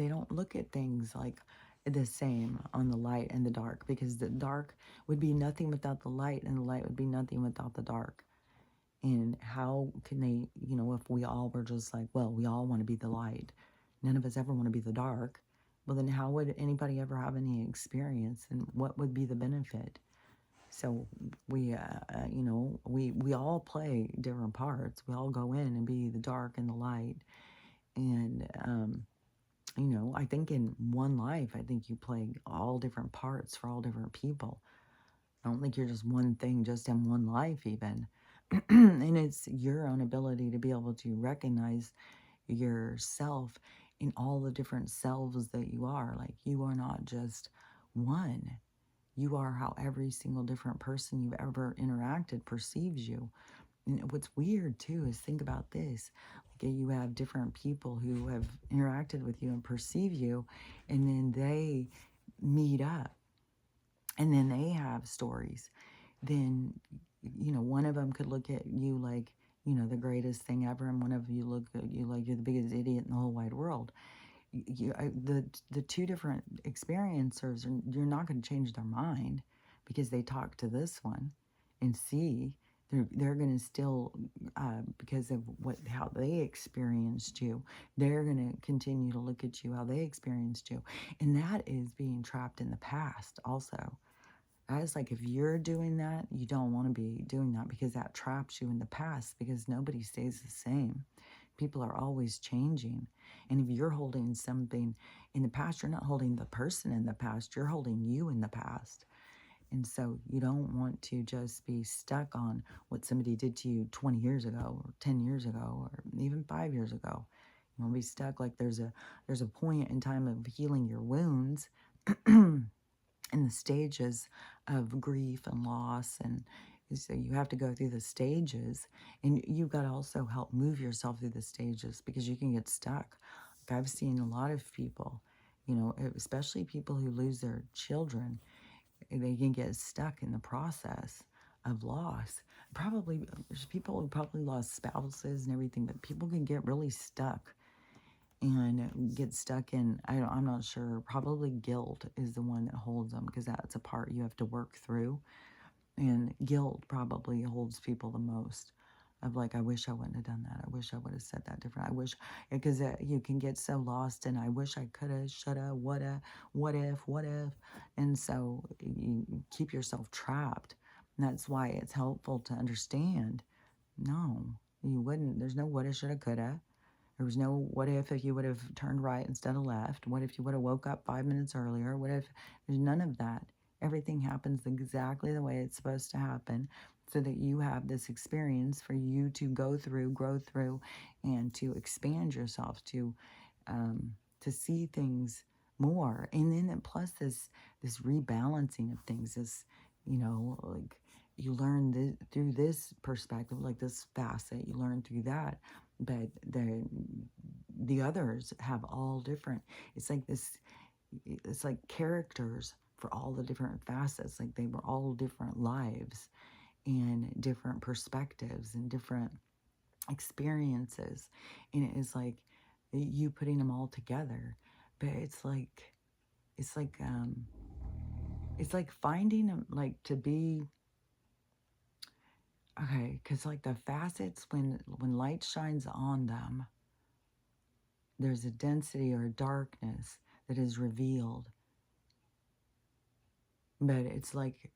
don't look at things like the same on the light and the dark, because the dark would be nothing without the light and the light would be nothing without the dark. And how can they, you know, if we all were just like, well, we all want to be the light, none of us ever want to be the dark, well, then how would anybody ever have any experience, and what would be the benefit? So we, you know, we all play different parts. We all go in and be the dark and the light. And, you know, I think in one life, I think you play all different parts for all different people. I don't think you're just one thing just in one life even. And it's your own ability to be able to recognize yourself in all the different selves that you are. Like, you are not just one. You are how every single different person you've ever interacted perceives you. And what's weird too is, think about this. Like, you have different people who have interacted with you and perceive you, and then they meet up, and then they have stories. Then, you know, one of them could look at you like, you know, the greatest thing ever, and one of you look at you like you're the biggest idiot in the whole wide world. The two different experiencers, you're not going to change their mind because they talk to this one and see. They're going to still, because of how they experienced you, they're going to continue to look at you how they experienced you. And that is being trapped in the past also. I was like, if you're doing that, you don't want to be doing that, because that traps you in the past, because nobody stays the same. People are always changing. And if you're holding something in the past, you're not holding the person in the past, you're holding you in the past. And so you don't want to just be stuck on what somebody did to you 20 years ago or 10 years ago or even 5 years ago. You want to be stuck like there's a point in time of healing your wounds in the stages of grief and loss. And so you have to go through the stages, and you've got to also help move yourself through the stages, because you can get stuck. Like, I've seen a lot of people, you know, especially people who lose their children, they can get stuck in the process of loss. Probably, there's people who probably lost spouses and everything, but people can get really stuck and get stuck in, I'm not sure, probably guilt is the one that holds them, because that's a part you have to work through. And guilt probably holds people the most, of like, I wish I wouldn't have done that. I wish I would have said that different. I wish, because you can get so lost in, I wish I could have, should have, woulda, what if. And so you keep yourself trapped. And that's why it's helpful to understand, no, you wouldn't. There's no woulda, shoulda, coulda. There was no what if you would have turned right instead of left. What if you would have woke up 5 minutes earlier? What if there's none of that? Everything happens exactly the way it's supposed to happen, so that you have this experience for you to go through, grow through, and to expand yourself, to see things more. And then plus this rebalancing of things, this, like, you learn through this perspective, like this facet, you learn through that. But the others have all different, it's like this, it's like characters for all the different facets, like they were all different lives and different perspectives and different experiences. And it is like you putting them all together. But it's like it's like finding them, like, to be okay, because like the facets, when light shines on them, there's a density or a darkness that is revealed. But it's like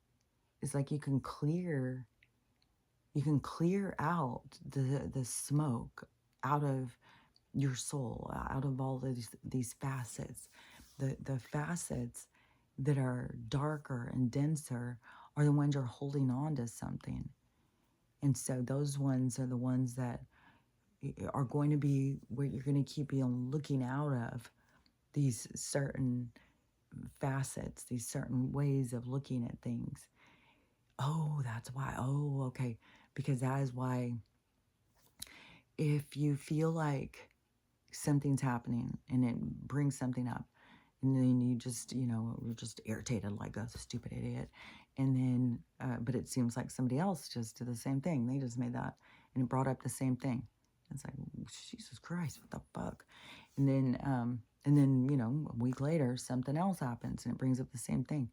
you can clear out the smoke out of your soul, out of all these facets. The facets that are darker and denser are the ones you're holding on to something. And so those ones are the ones that are going to be where you're going to keep looking out of these certain facets, these certain ways of looking at things. Oh, that's why. Oh, okay. Because that is why, if you feel like something's happening and it brings something up, and then you just, you're just irritated like a stupid idiot. And then, but it seems like somebody else just did the same thing. They just made that, and it brought up the same thing. It's like, Jesus Christ, what the fuck? And then, a week later, something else happens and it brings up the same thing.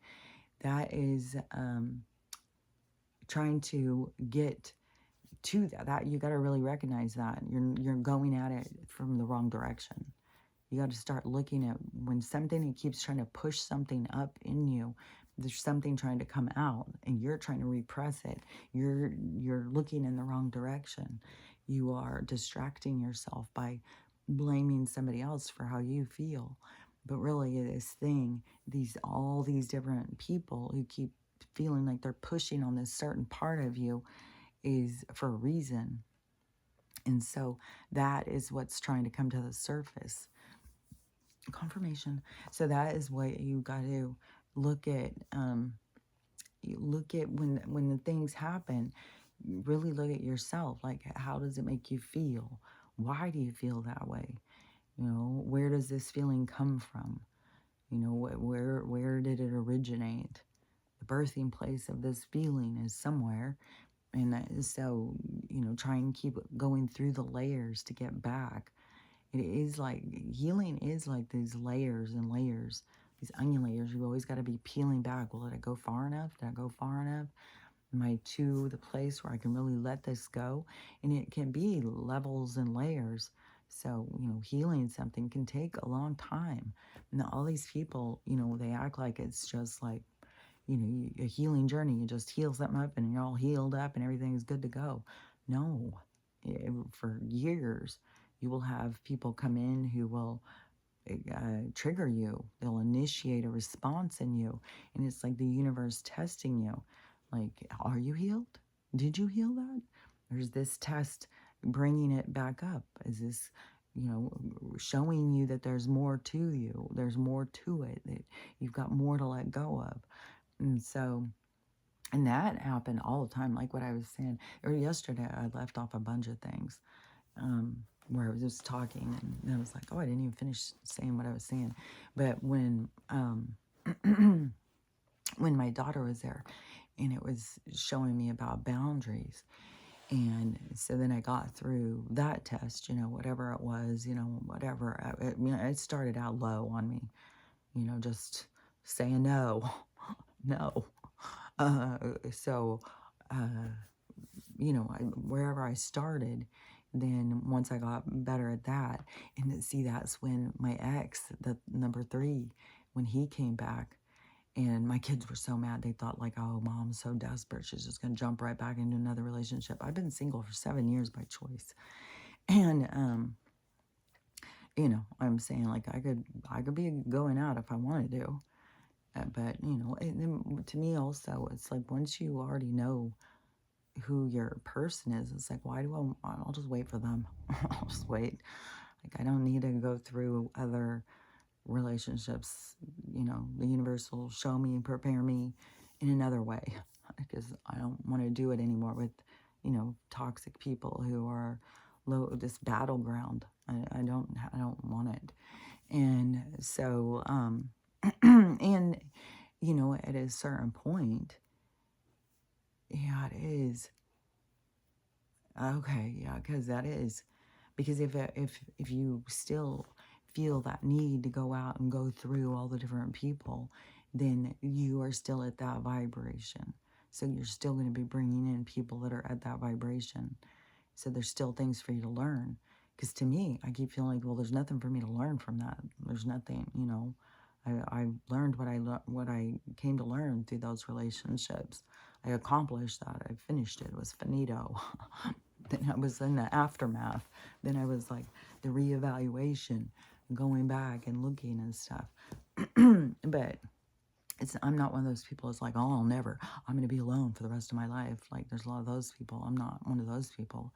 That is trying to get to that you got to really recognize that you're going at it from the wrong direction. You got to start looking at when something keeps trying to push something up in you. There's something trying to come out, and you're trying to repress it. You're looking in the wrong direction. You are distracting yourself by blaming somebody else for how you feel. But really, this thing, all these different people who keep feeling like they're pushing on this certain part of you, is for a reason. And so that is what's trying to come to the surface. Confirmation. So that is what you got to look at. You look at when the things happen. Really look at yourself. Like, how does it make you feel? Why do you feel that way? Where does this feeling come from? Where did it originate? The birthing place of this feeling is somewhere. And so, try and keep going through the layers to get back. It is like, healing is like these layers and layers, these onion layers. You always got to be peeling back. Well, did I go far enough? Did I go far enough? Am I to the place where I can really let this go? And it can be levels and layers. So, healing something can take a long time. And all these people, they act like it's just like, a healing journey. You just heal something up and you're all healed up and everything is good to go. No, for years, you will have people come in who will trigger you. They'll initiate a response in you. And it's like the universe testing you. Like, are you healed? Did you heal that? There's this test bringing it back up. Is this, showing you that there's more to you. There's more to it. That you've got more to let go of. And so, and that happened all the time. Like what I was saying, or yesterday, I left off a bunch of things where I was just talking, and I was like, oh, I didn't even finish saying what I was saying. But when when my daughter was there, and it was showing me about boundaries. And so then I got through that test, whatever it was, whatever. It started out low on me, just saying no, no. Uh, so, uh, wherever I started, then once I got better at that, and see, that's when my ex, the number 3, when he came back, and my kids were so mad. They thought like, oh, mom's so desperate. She's just going to jump right back into another relationship. I've been single for 7 years by choice. And, I'm saying like I could be going out if I wanted to. But, and then to me also, it's like once you already know who your person is, it's like, why do I'll just wait for them. I'll just wait. Like, I don't need to go through other relationships. The universe will show me and prepare me in another way, because I don't want to do it anymore with, toxic people who are this battleground. I don't want it. And so, and, at a certain point, yeah, it is. Okay, yeah, because that is, because if you still feel that need to go out and go through all the different people, then you are still at that vibration. So you're still going to be bringing in people that are at that vibration. So there's still things for you to learn. Because to me, I keep feeling like, well, there's nothing for me to learn from that. There's nothing, I learned what I came to learn through those relationships. I accomplished that. I finished it. It was finito. Then I was in the aftermath. Then I was like the reevaluation, going back and looking and stuff. But I'm not one of those people that's like, oh, I'm going to be alone for the rest of my life. Like, there's a lot of those people. I'm not one of those people.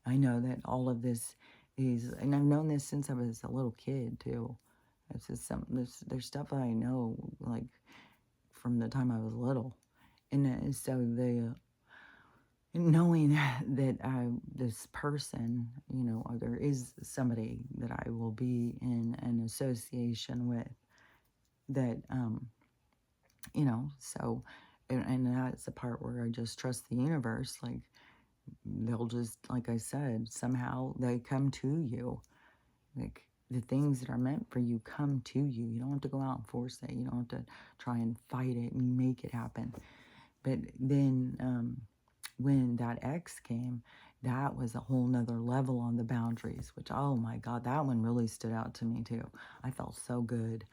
I know that all of this is, and I've known this since I was a little kid too. It's just there's stuff that I know, like, from the time I was little. And so knowing that this person, or there is somebody that I will be in an association with, that, so, and that's the part where I just trust the universe. Like, they'll just, like I said, somehow they come to you. Like, the things that are meant for you come to you. You don't have to go out and force it. You don't have to try and fight it and make it happen. But then, when that ex came, that was a whole nother level on the boundaries, which, oh my God, that one really stood out to me too. I felt so good.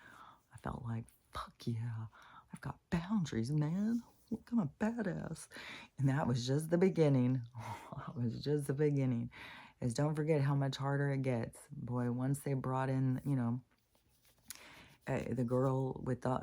I felt like, fuck yeah, I've got boundaries, man. Look, I'm a badass. And that was just the beginning. It was just the beginning. Is don't forget how much harder it gets. Boy, once they brought in, the girl with the,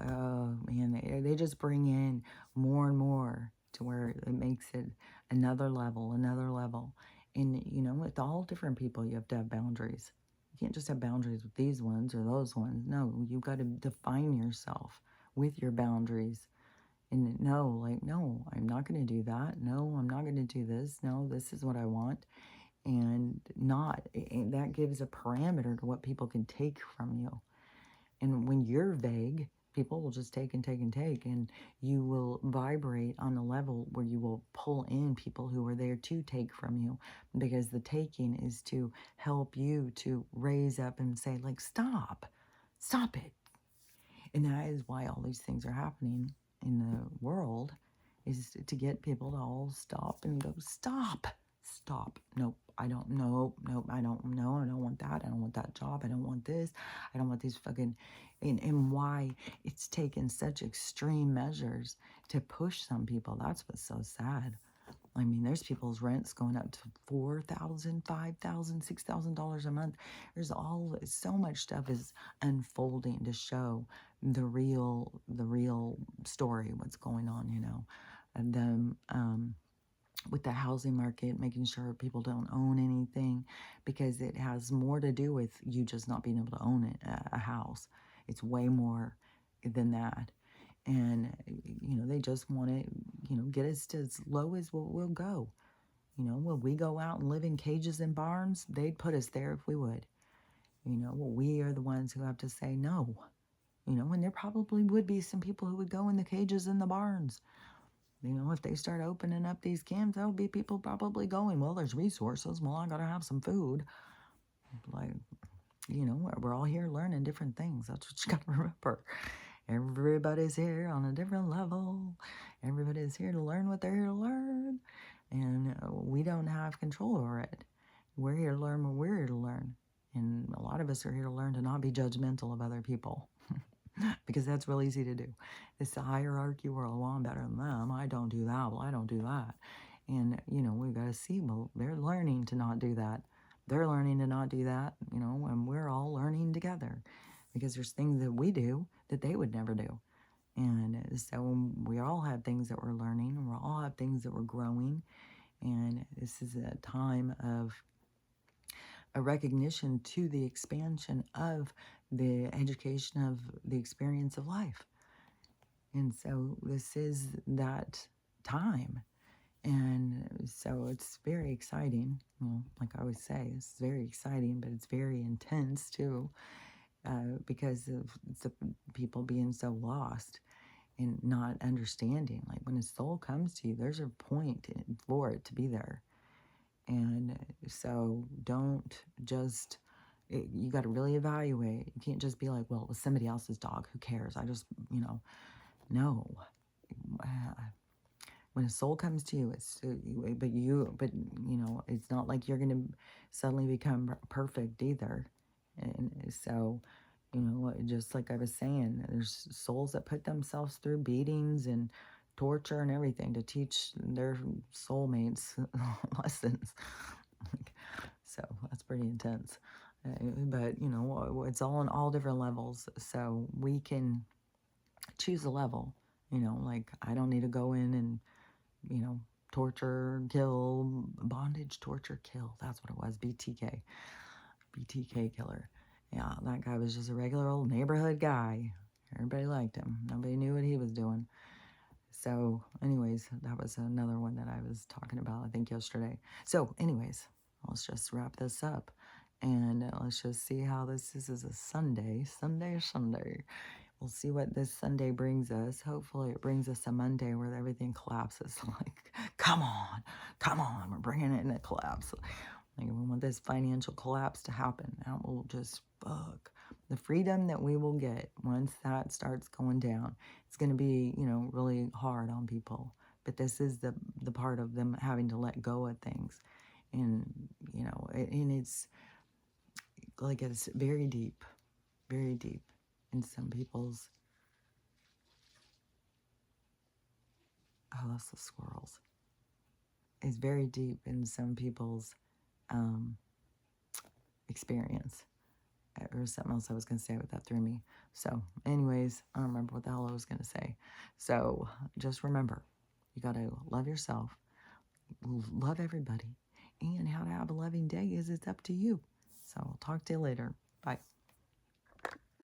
man, they just bring in more and more to where it makes it another level, another level. And, with all different people, you have to have boundaries. You can't just have boundaries with these ones or those ones. No, you've got to define yourself with your boundaries. And no, I'm not going to do that. No, I'm not going to do this. No, this is what I want. And that gives a parameter to what people can take from you. And when you're vague, people will just take and take and take, and you will vibrate on a level where you will pull in people who are there to take from you, because the taking is to help you to raise up and say, like, stop it. And that is why all these things are happening in the world, is to get people to all stop and go, stop. Nope, I don't know. Nope, I don't know. I don't want that. I don't want that job. I don't want this. I don't want these fucking, and why it's taken such extreme measures to push some people. That's what's so sad. I mean, there's people's rents going up to $4,000, $5,000, $6,000 a month. There's so much stuff is unfolding to show the real story, what's going on, and then, with the housing market, making sure people don't own anything, because it has more to do with you just not being able to own a house. It's way more than that. And, they just want to, get us to as low as we'll go. Will we go out and live in cages and barns? They'd put us there if we would. Well, we are the ones who have to say no. And there probably would be some people who would go in the cages and the barns. You know, if they start opening up these camps, there'll be people probably going, well, there's resources. Well, I got to have some food. Like, you know, we're all here learning different things. That's what you got to remember. Everybody's here on a different level. Everybody's here to learn what they're here to learn. And we don't have control over it. We're here to learn what we're here to learn. And a lot of us are here to learn to not be judgmental of other people. Because that's real easy to do. It's the hierarchy world. Well, I'm better than them. I don't do that. Well, I don't do that. And, you know, we've got to see, well, they're learning to not do that. They're learning to not do that, you know, and we're all learning together because there's things that we do that they would never do. And so we all have things that we're learning, and we all have things that we're growing. And this is a time of a recognition to the expansion of the education of the experience of life. And so this is that time. And so it's very exciting. Well, like I always say, it's very exciting, but it's very intense too, because of the people being so lost and not understanding. Like when a soul comes to you, there's a point for it to be there. And so don't just, you got to really evaluate. You can't just be like, well, it was somebody else's dog. Who cares? I just, you know, no. When a soul comes to you, but you know, it's not like you're going to suddenly become perfect either. And so, you know, just like I was saying, there's souls that put themselves through beatings and torture and everything to teach their soulmates lessons. So that's pretty intense. But, you know, it's all on all different levels. So we can choose a level, you know, like I don't need to go in and, you know, torture, kill, bondage, torture, kill. That's what it was. BTK killer. Yeah, that guy was just a regular old neighborhood guy. Everybody liked him. Nobody knew what he was doing. So, anyways, that was another one that I was talking about, I think, yesterday. So, anyways, let's just wrap this up. And let's just see how this is a Sunday. Sunday. We'll see what this Sunday brings us. Hopefully it brings us a Monday where everything collapses. Like, come on, we're bringing it in a collapse. Like, we want this financial collapse to happen. That will just fuck. The freedom that we will get once that starts going down, it's going to be, you know, really hard on people. But this is the part of them having to let go of things. And, you know, and it's like it's very deep in some people's, oh, that's the squirrels. It's very deep in some people's experience. Or something else I was going to say, but that threw me. So, anyways, I don't remember what the hell I was going to say. So, just remember, you got to love yourself, love everybody, and how to have a loving day is it's up to you. So, I'll talk to you later. Bye.